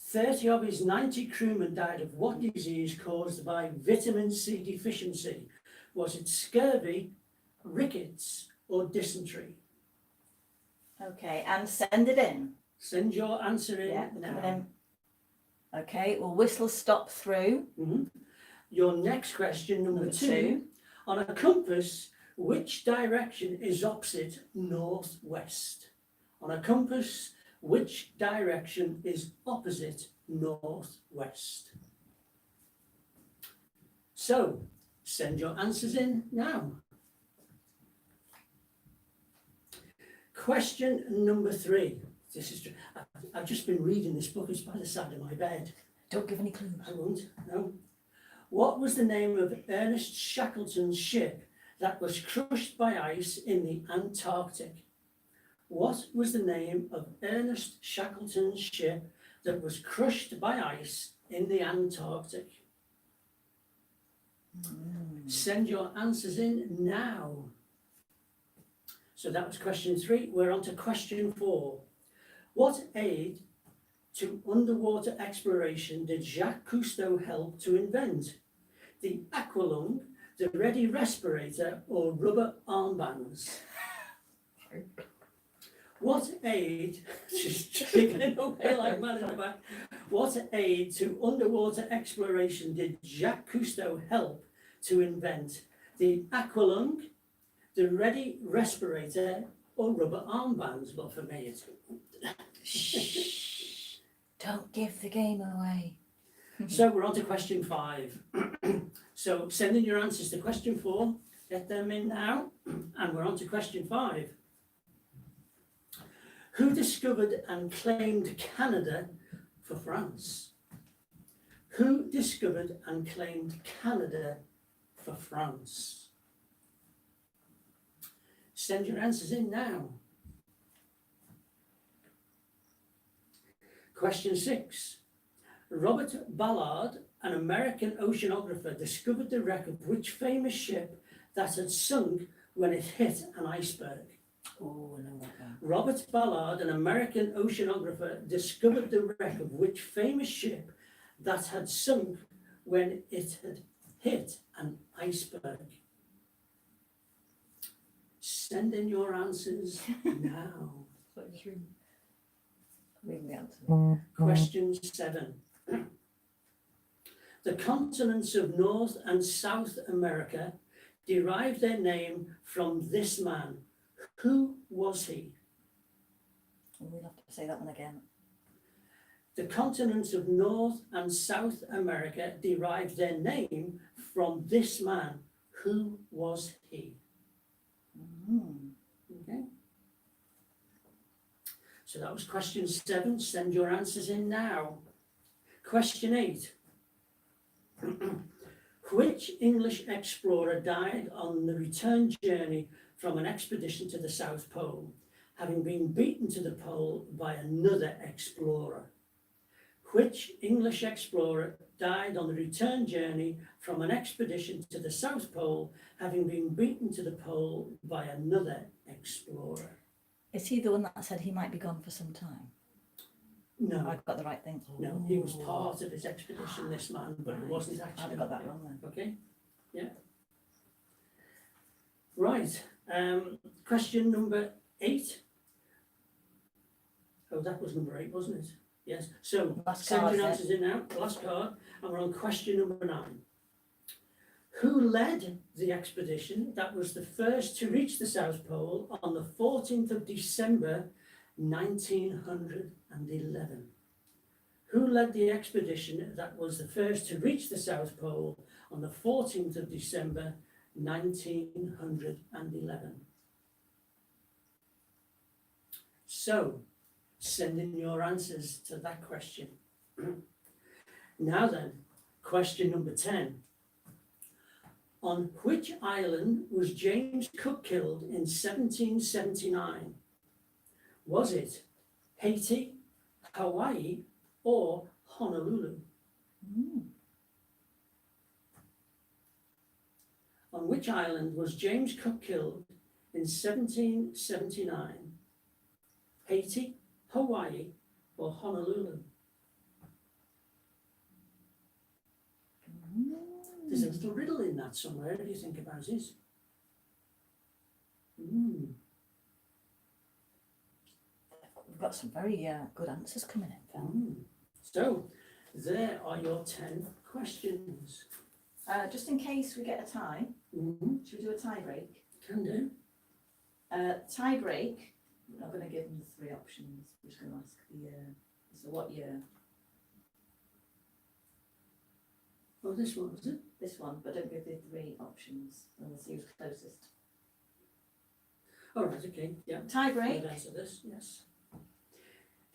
30 of his 90 crewmen died of what disease caused by vitamin C deficiency? Was it scurvy, rickets, or dysentery? Okay. And send it in. Send your answer in Yeah. now. Coming in. Okay. We'll whistle stop through. Mhm. Your next question, number Number two. two. On a compass, which direction is opposite northwest? On a compass, which direction is opposite northwest? So, send your answers in now. Question number three. This is. I've just been reading this book. It's by the side of my bed. Don't give any clues. I won't. No. What was the name of Ernest Shackleton's ship that was crushed by ice in the Antarctic? What was the name of Ernest Shackleton's ship that was crushed by ice in the Antarctic? Send your answers in now. So that was question three. We're on to question four. What aid to underwater exploration did Jacques Cousteau help to invent? The aqualung, the ready respirator, or rubber armbands? What aid, she's giggling away like mad in the back. What aid to underwater exploration did Jacques Cousteau help to invent? The aqualung, the ready respirator, or rubber armbands? Well, for me, it's. Don't give the game away. So we're on to question five. So send in your answers to question four, get them in now, and we're on to question five. Who discovered and claimed Canada for France? Who discovered and claimed Canada for France? Send your answers in now. Question six. Robert Ballard, an American oceanographer, discovered the wreck of which famous ship that had sunk when it hit an iceberg? Oh, I know that one. Robert Ballard, an American oceanographer, discovered the wreck of which famous ship that had sunk when it had hit an iceberg? Send in your answers now. So just read the answer. Question 7. The continents of North and South America derive their name from this man. Who was he? We'll have to say that one again. The continents of North and South America derive their name from this man. Who was he? So that was question 7. Send your answers in now. Question 8. Which English explorer died on the return journey from an expedition to the South Pole, having been beaten to the pole by another explorer? Which English explorer died on the return journey from an expedition to the South Pole, having been beaten to the pole by another explorer? Is he the one that said he might be gone for some time? No, I've got the right thing. no, he was part of his expedition, this man, but it wasn't actually. I've got that wrong then. Okay, yeah. Right, question number 8. Oh, that was number 8, wasn't it? Yes, so Last send card, your then. answers in now, the last card, and we're on question number 9. Who led the expedition that was the first to reach the South Pole on the 14th of December 1911? Who led the expedition that was the first to reach the South Pole on the 14th of December 1911? So, send in your answers to that question. Now then, question number 10. On which island was James Cook killed in 1779? Was it Haiti, Hawaii, or Honolulu? On which island was James Cook killed in 1779? Haiti, Hawaii, or Honolulu? There's a little riddle in that somewhere. What do you think about it? We've got some very good answers coming in, Phil. So, there are your 10 questions. Just in case we get a tie, should we do a tie break? Can do. Tie break, we're not going to give them the 3 options. We're just going to ask the year. So what year? Oh, this one, was it? This one, but don't give the 3 options. And we'll see who's closest. All right, okay, yeah. Tie break. I'll answer this, yes.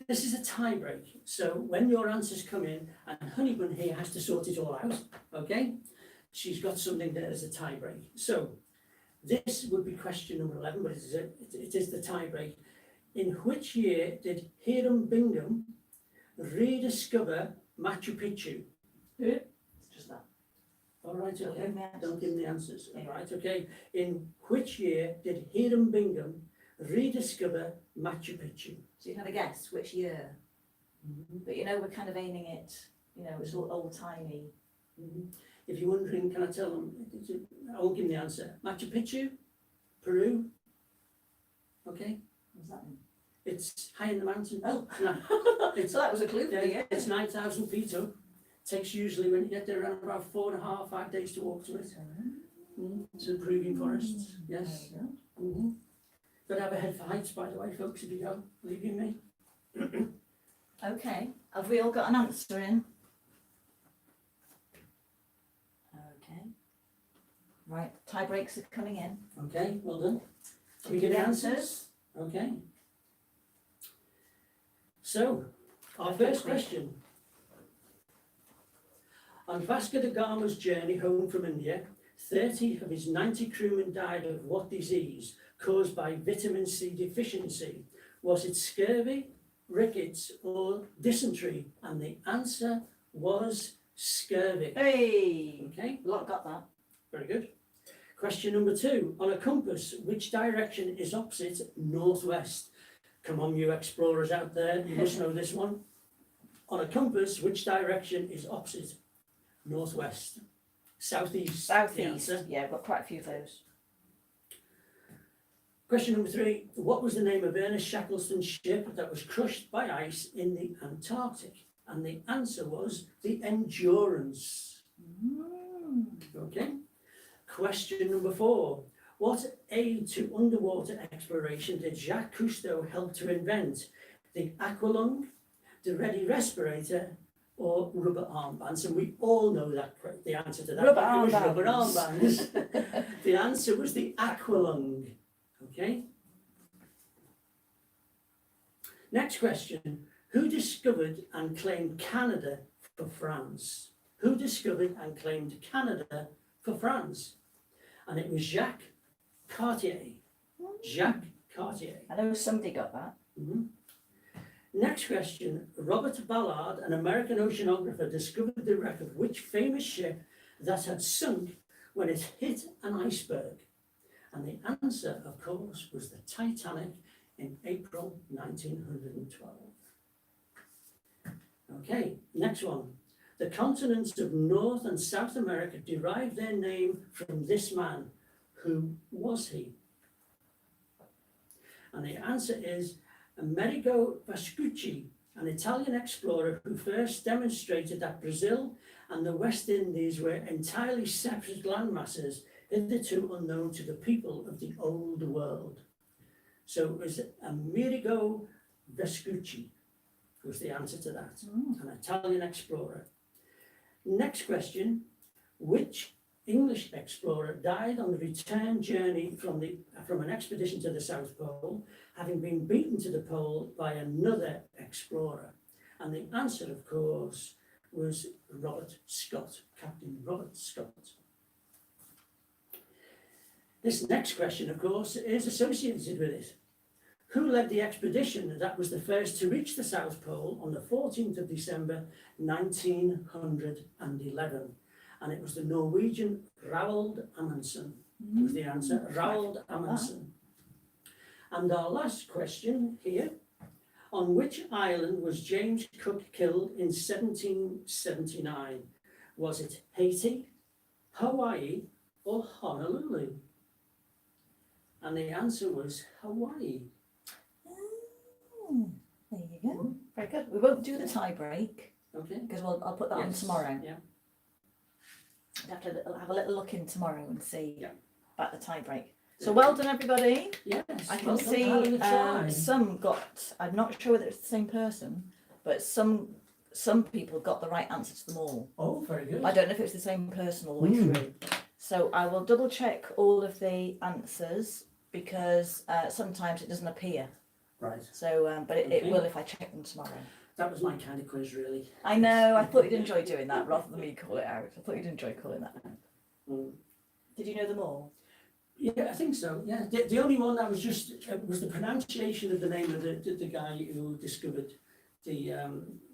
This is a tie break. So when your answers come in, and Honeybun here has to sort it all out, okay? She's got something there as a tie break. So this would be question number 11, but it is the tie break. In which year did Hiram Bingham rediscover Machu Picchu? It's just that. All right, Don't okay. give me the Don't give me the answers. Yeah. All right, okay. In which year did Hiram Bingham rediscover Machu Picchu? So you can have a guess which year. But we're kind of aiming it, it's all old-timey. If you're wondering, can I tell them? I won't give them the answer. Machu Picchu, Peru. Okay, What does that mean? it's high in the mountains. Oh. No, it's, So that was a clue for you. it's 9,000 feet up. Takes usually, when you get there, around about 4.5, 5 days to walk to it. It's a Peruvian forest. Yes. There you Got to have a head for heights, by the way, folks. If you go, believe you me. go. Okay, have we all got an answer in? Okay. Right, tie breaks are coming in. Okay, well done. Did We you get get answers. Okay. So, our first question. On Vasco da Gama's journey home from India, 30 of his 90 crewmen died of what disease caused by vitamin C deficiency? Was it scurvy, rickets, or dysentery? And the answer was scurvy. Hey! Okay, A lot got that. very good. Question number 2. On a compass, which direction is opposite northwest? Come on, you explorers out there, you must know this one. On a compass, which direction is opposite northwest? Southeast. the Southeast. answer. Yeah, I've got quite a few of those. Question number 3. What was the name of Ernest Shackleton's ship that was crushed by ice in the Antarctic? And the answer was the Endurance. Okay. Question number 4. What aid to underwater exploration did Jacques Cousteau help to invent? The aqualung, the ready respirator, or rubber armbands? And we all know that the answer to that. Rubber It was rubber armbands. armbands. The answer was the aqualung. Okay. Next question. Who discovered and claimed Canada for France? Who discovered and claimed Canada for France? And it was Jacques Cartier. Jacques Cartier. I know somebody got that. Mhm. Next question. Robert Ballard, an American oceanographer, discovered the wreck of which famous ship that had sunk when it hit an iceberg? And the answer, of course, was the Titanic in April 1912. Okay, next one. The continents of North and South America derived their name from this man. Who was he? And the answer is Amerigo Vespucci, an Italian explorer who first demonstrated that Brazil and the West Indies were entirely separate landmasses, hitherto unknown to the people of the Old World. So it was Amerigo Vespucci was the answer to that, an Italian explorer. Next question, which English explorer died on the return journey from an expedition to the South Pole, having been beaten to the pole by another explorer? And the answer, of course, was Robert Scott, Captain Robert Scott. This next question, of course, is associated with it. Who led the expedition that was the first to reach the South Pole on the 14th of December 1911? And it was the Norwegian Roald Amundsen, was the answer, Roald Amundsen. And our last question here, on which island was James Cook killed in 1779? Was it Haiti, Hawaii, or Honolulu? And the answer was Hawaii. Oh, there you go. Very good. We won't do the tie break Okay. because I'll put that on Yes, tomorrow. yeah. I'll have a little look in tomorrow and see Yeah. about the tie break. So well done, everybody. Yes. I can well done, see having a try. some got, I'm not sure whether it's the same person, but some people got the right answer to them all. Oh, very good. I don't know if it's the same person all the way through. So I will double check all of the answers because sometimes it doesn't appear. Right. So, but it Okay. will if I check them tomorrow. That was my kind of quiz, really. I know, I thought you'd enjoy doing that rather than me call it out. I thought you'd enjoy calling that out. Mm. Did you know them all? Yeah, I think so. Yeah, the only one that was just was the pronunciation of the name of the guy who discovered the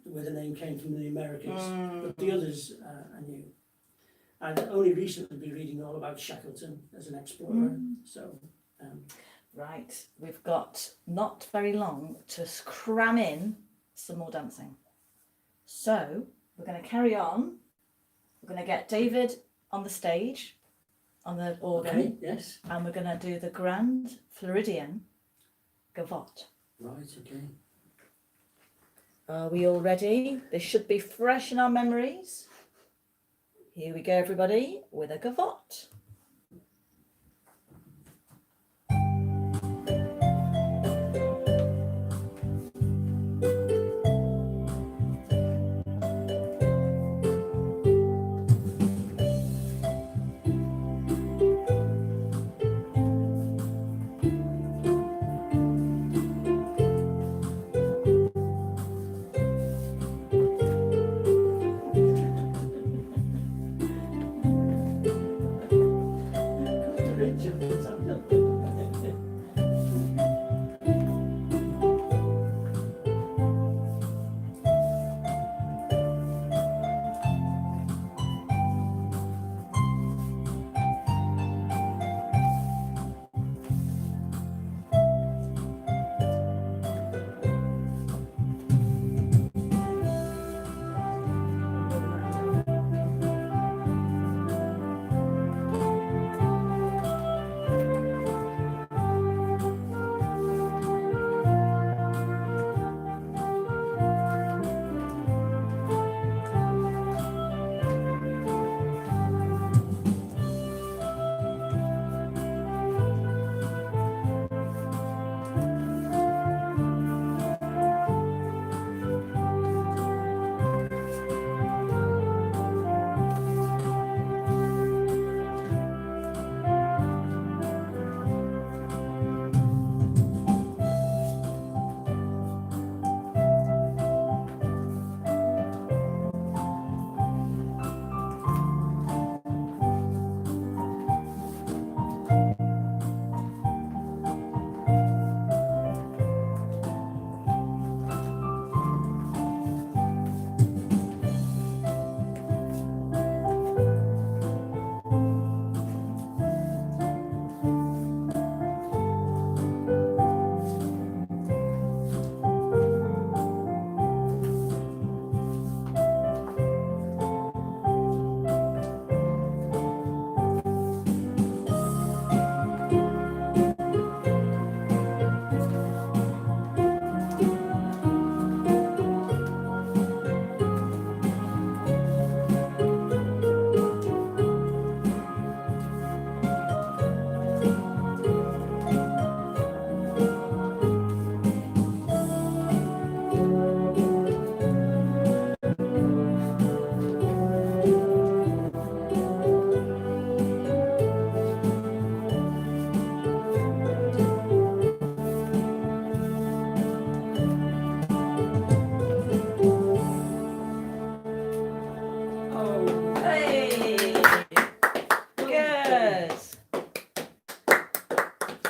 where the name came from, the Americas. But the others I knew. I'd only recently been reading all about Shackleton as an explorer. So. Right, we've got not very long to cram in some more dancing. So we're going to carry on. We're going to get David on the stage, on the organ, Okay. Yes. and we're going to do the Grand Floridian Gavotte. Right. Okay. Are we all ready? This should be fresh in our memories. Here we go, everybody, with a gavotte.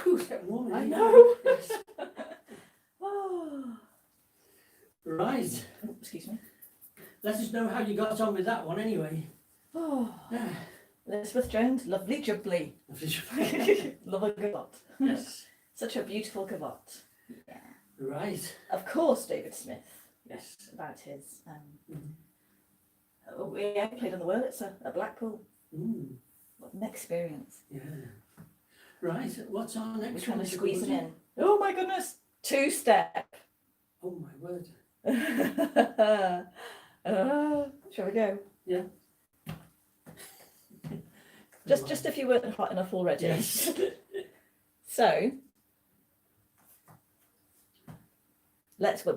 Ooh, it's getting warm in I here. know. Yes. Oh, Right. excuse me. Let us know how you got on with that one anyway. Oh, Yeah. Elizabeth Jones, lovely jubbly. Love a gavotte. Yes. Such a beautiful gavotte. Yeah. Right. Of course, David Smith. Yes. About his. Mhm. Oh, yeah, he played on the Wurlitzer at Blackpool. Mm, What an experience. yeah. Right. What's our We're next trying one? to squeeze it Sugar in. Oh my goodness! 2-step. Buddy? Oh my word. Shall we go? Yeah. Just if you weren't hot enough already. Yes. So,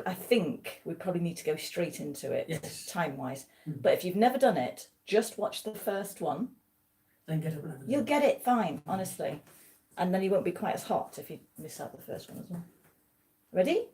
I think we probably need to go straight into it, Yes. time-wise. Mm. But if you've never done it, just watch the first one. Then get up and have a You'll look. get it fine, honestly. And then you won't be quite as hot if you miss out the first one as well. Ready?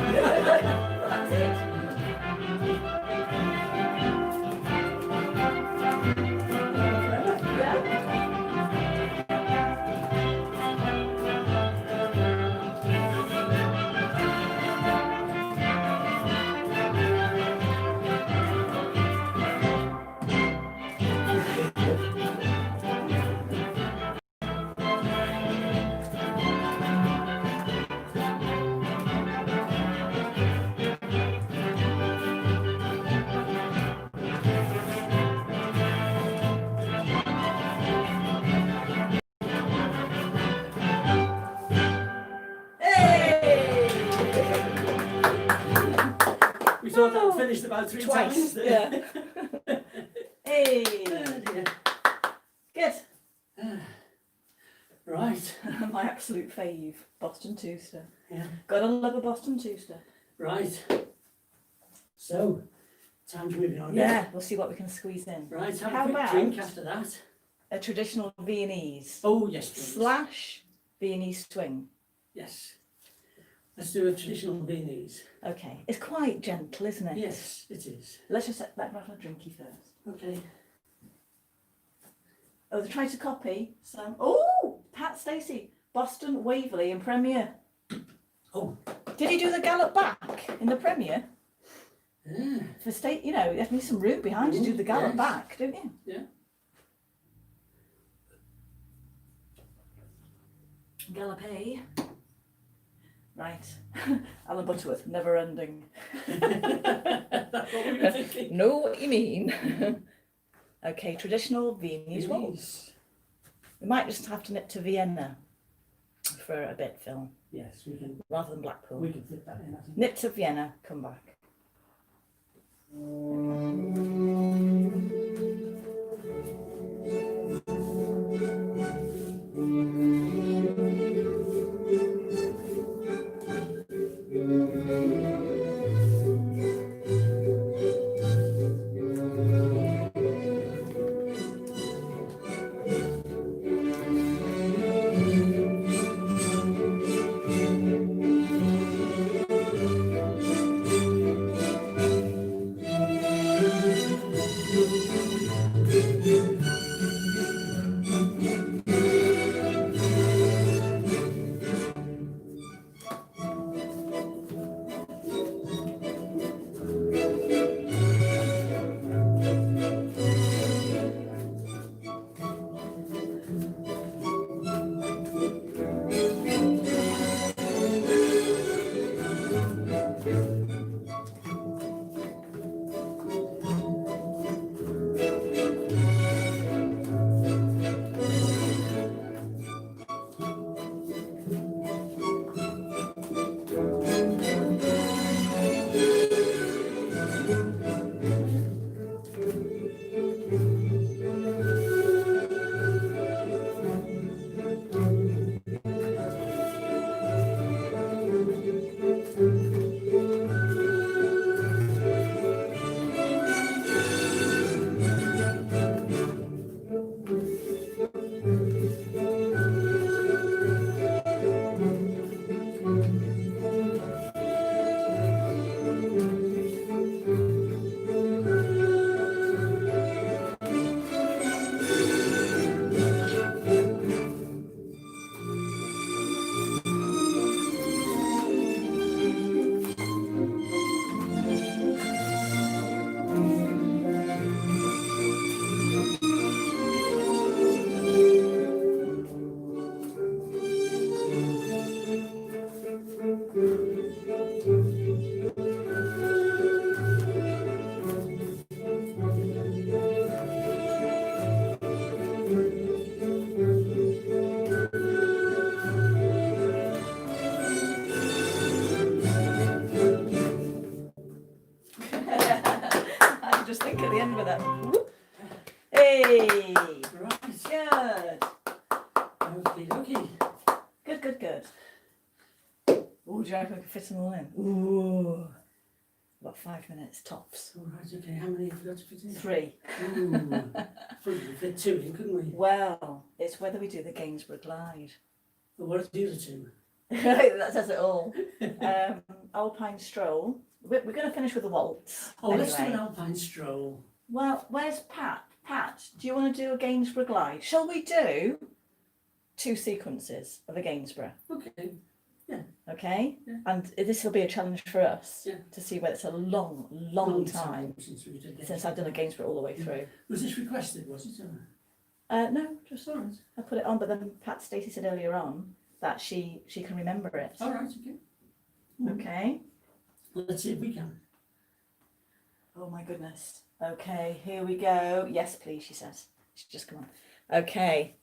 That's it. Yeah. We thought that finished about 3 Twice, times. yeah. Hey, Oh, dear. good. Right. My absolute fave, Boston Toaster. Yeah. Gotta love a Boston Toaster. Right. So, time's moving on. Yeah, we'll see what we can squeeze in. Right. Have How a quick about- drink after that. A traditional Viennese Oh yes, please. slash Viennese swing. Yes. Let's do a traditional Viennese. Okay, it's quite gentle, isn't it? Yes, it is. Let's just let have a drinky first. Okay. Oh, they tried to copy some. Oh, Pat Stacey, Boston, Waverley, and Premier. Oh. Did he do the gallop back in the Premier? Yeah. For state, you know, you have to need some room behind you to do the gallop Yes. back, don't you? Yeah. Gallopé. Right. Alan Butterworth, never ending. That's what we were thinking. Know what you mean. Okay, traditional Viennese waltz. Viennese. We might just have to nip to Vienna. for a bit, Phil, Yes, we can rather than Blackpool. fit that in, I think. Nip to Vienna, come back. I can just think at the end with that. Whoop. Hey, Right, good, okay. good. Oh, do you reckon we can fit them all in? Ooh, about 5 minutes tops. All right, okay, how many have we got to fit in? 3. Ooh, we could fit 2 in, couldn't we? Well, it's whether we do the Gainsborough Glide. But what are the other 2? That says it all. Alpine Stroll. We're going to finish with the waltz. Oh, let's do anyway. an alpine stroll. Well, where's Pat? Pat, do you want to do a Gainsborough Glide? Shall we do 2 sequences of a Gainsborough? Okay, Okay? Yeah. And this will be a challenge for us Yeah. to see whether it's a long time since we did since I've done a Gainsborough all the way through. Was this requested, was it? Or? No, just All right, I put it on, but then Pat Stacey said earlier on that she can remember it. all right, okay. Okay. Let's see if we can. Oh my goodness. Okay, here we go. Yes, please, she says. She's just come on. Okay.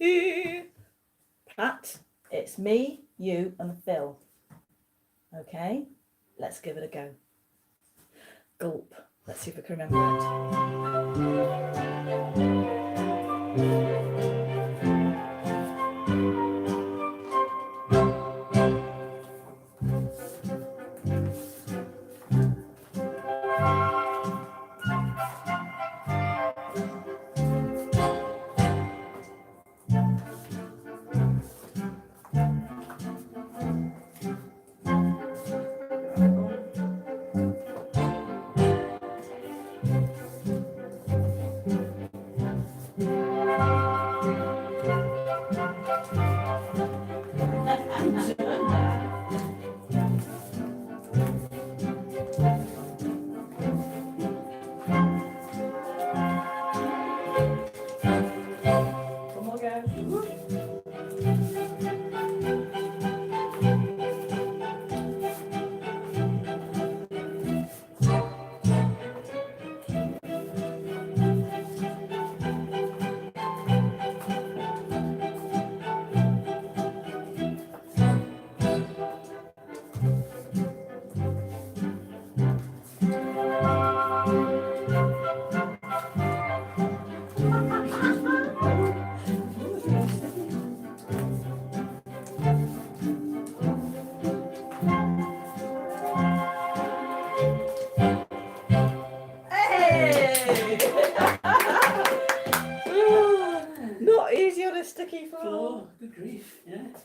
Pat, it's me, you, and Phil. Okay, let's give it a go. Gulp. Let's see if we can remember it.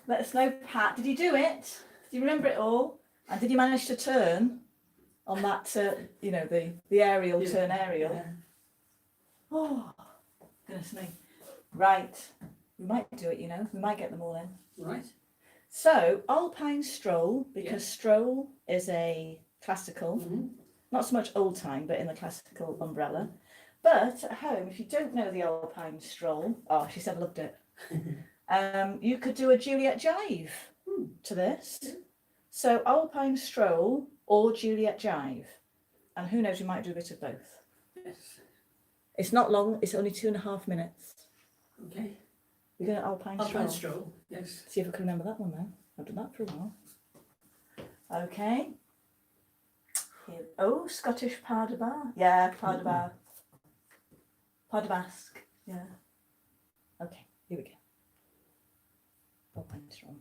Let us know, Pat. Did you do it? Do you remember it all? And did you manage to turn on that, the aerial, Yeah. turn aerial? Yeah. Oh, goodness me. Right. We might do it, We might get them all in. Right. So, Alpine Stroll, because stroll is a classical, Mhm. not so much old time, but in the classical umbrella. But at home, if you don't know the Alpine Stroll, she said loved it. You could do a Juliet Jive to this. So Alpine Stroll or Juliet Jive. And who knows, you might do a bit of both. Yes. It's not long, it's only 2.5 minutes. Okay. We're going to Alpine Stroll. Alpine stroll. Yes. See if I can remember that one now. I've done that for a while. Okay. Here. Oh, Scottish Pas de Bar. Yeah, Pas de Bar. Pas de Basque. Yeah. Okay, here we go. Alpine Stroll.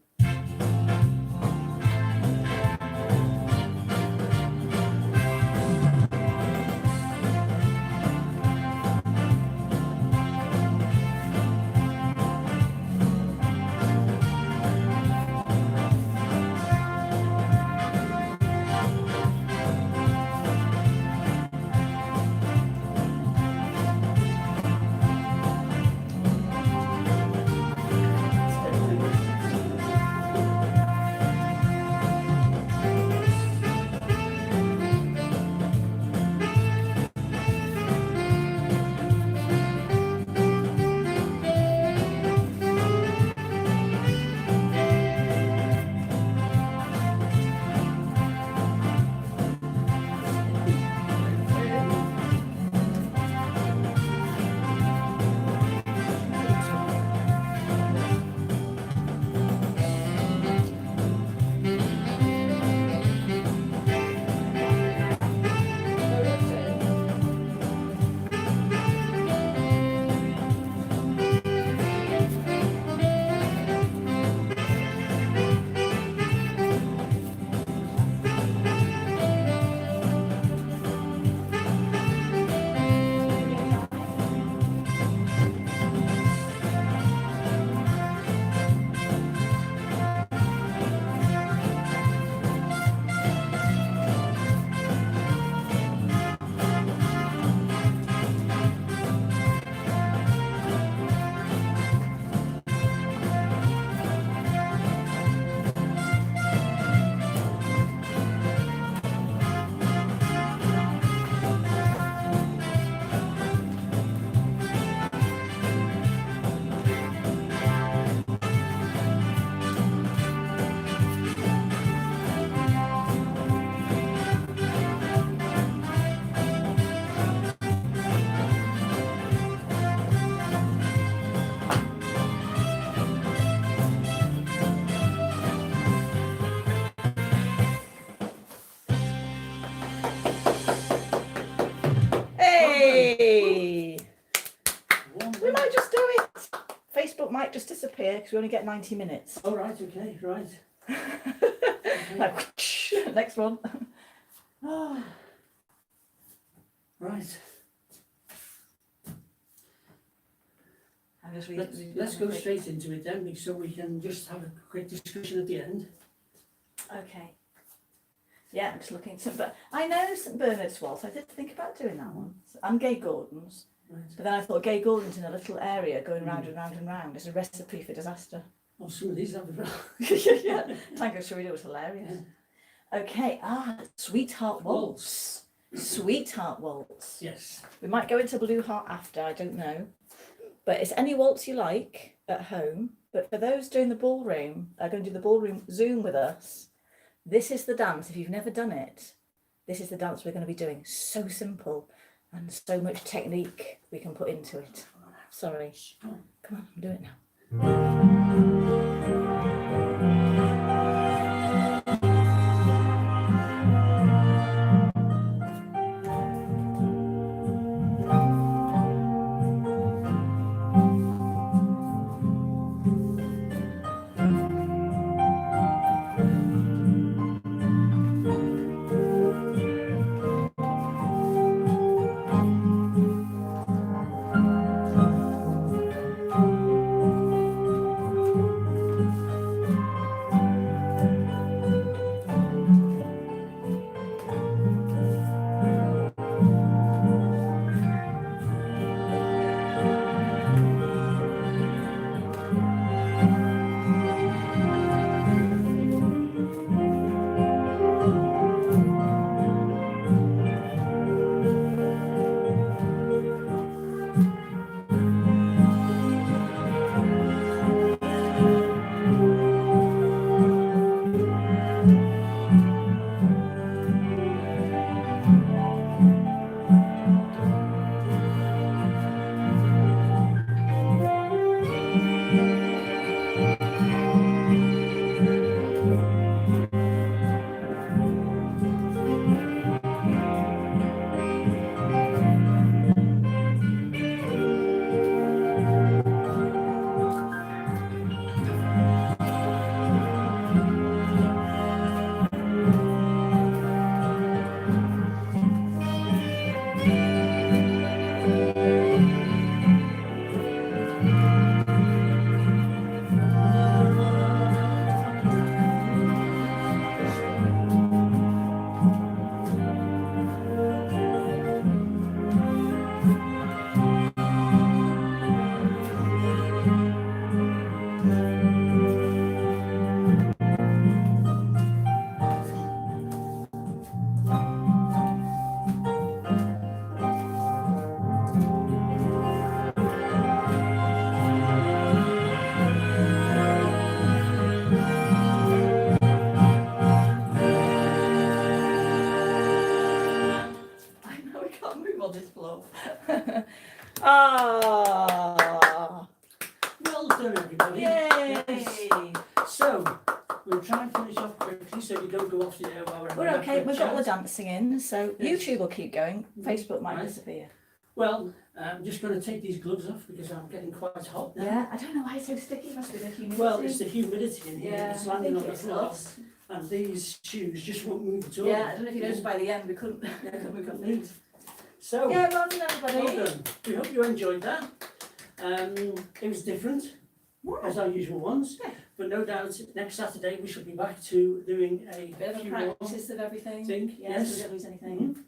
Hey! We might just do it. Facebook might just disappear because we only get 90 minutes. Oh, right. Okay. Right. Like, next one. Right. I'm just Let's go straight into it then, so we can just have a quick discussion at the end. Okay. Yeah, I'm just looking at some, but I know St Bernard's Waltz. I did think about doing that one. And Gay Gordon's. Right. But then I thought Gay Gordon's in a little area going round and round and round. It's a recipe for disaster. Oh, some of these have the Yeah, Tango Shurida was hilarious. Okay, Sweetheart Waltz. Sweetheart Waltz. Yes. We might go into Blue Heart after, I don't know. But it's any waltz you like at home. But for those doing the ballroom, are going to do the ballroom Zoom with us, this is the dance. If you've never done it, this is the dance we're going to be doing. So simple and so much technique we can put into it. Sorry. Come on, I'm doing it now. Everybody's bluff. Ah, Well done, everybody. yay! Yes. So, we'll try and finish off quickly so you don't go off the air while we're having We're a okay. quick We've got all the chat. dancing in, so Yes. YouTube will keep going. Facebook might Right. disappear. Well, I'm just going to take these gloves off because I'm getting quite hot now. Yeah, I don't know why it's so sticky. It must be the humidity. Well, it's the humidity in here. yeah, It's I landing think on the it's floor, us. and these shoes just won't move at all. Yeah, I don't know if you noticed by the end we couldn't. We couldn't move. So, Yeah, well done, everybody. well done. We hope you enjoyed that. It was different, as our usual ones, Yeah. but no doubt next Saturday we shall be back to doing a Bit of a few more practice of everything. thing. Yeah, so we Yes. don't lose anything.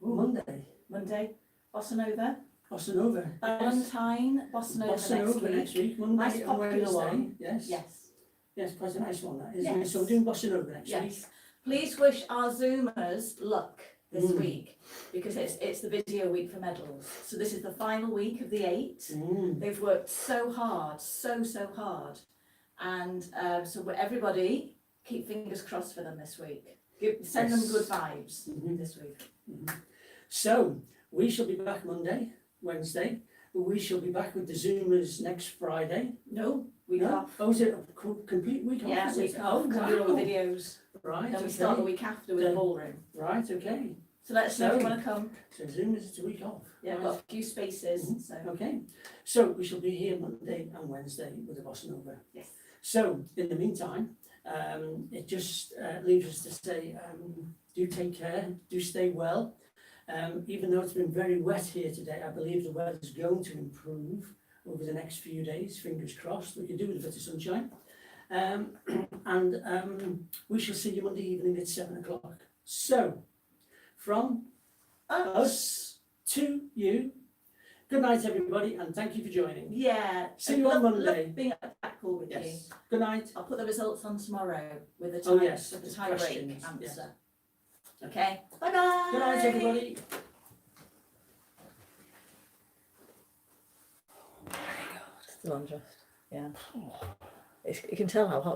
Monday, Monday, Bossa Nova. Bossa Nova. Valentine, Bossa Nova Bossa Nova next week. Monday Nice and popular Wednesday. one. Yes. Yes. Yes, quite a nice one that, isn't it? Yes. So we're doing Bossa Nova next week. Yes. Please wish our Zoomers luck this Mm. week because it's the video week for medals. So this is the final week of the 8. Mm. They've worked so hard, so hard, and so everybody keep fingers crossed for them this week. Send them Yes. good vibes Mhm. this week. So we shall be back Monday, Wednesday. We shall be back with the Zoomers next Friday. No, week No? off. Oh, is it a complete week off? Yeah, is it? week off. Oh, Can do all the wow. videos. Right. Then we okay. start the week after with the Then- ballroom. Right. Okay. So let us know if you So- want to come. So Zoomers, it's a week off. Yeah, I've Right. got a few spaces. Mhm. So Okay. So we shall be here Monday and Wednesday with the Bossa Nova. yes. So in the meantime, it just leaves us to say, do take care, do stay well. Even though it's been very wet here today, I believe the weather's going to improve over the next few days. Fingers crossed. We could do with a bit of sunshine. And we shall see you Monday evening at 7 o'clock. So, from us to you, good night, everybody, and thank you for joining. Yeah. See you on Monday. Love being at the back call with you. Yes. Good night. I'll put the results on tomorrow with the Oh, tie, yes, with the the tie break questions, answer. yes. Okay. Bye bye. Good night, everybody. Still undressed. Yeah. You can tell how hot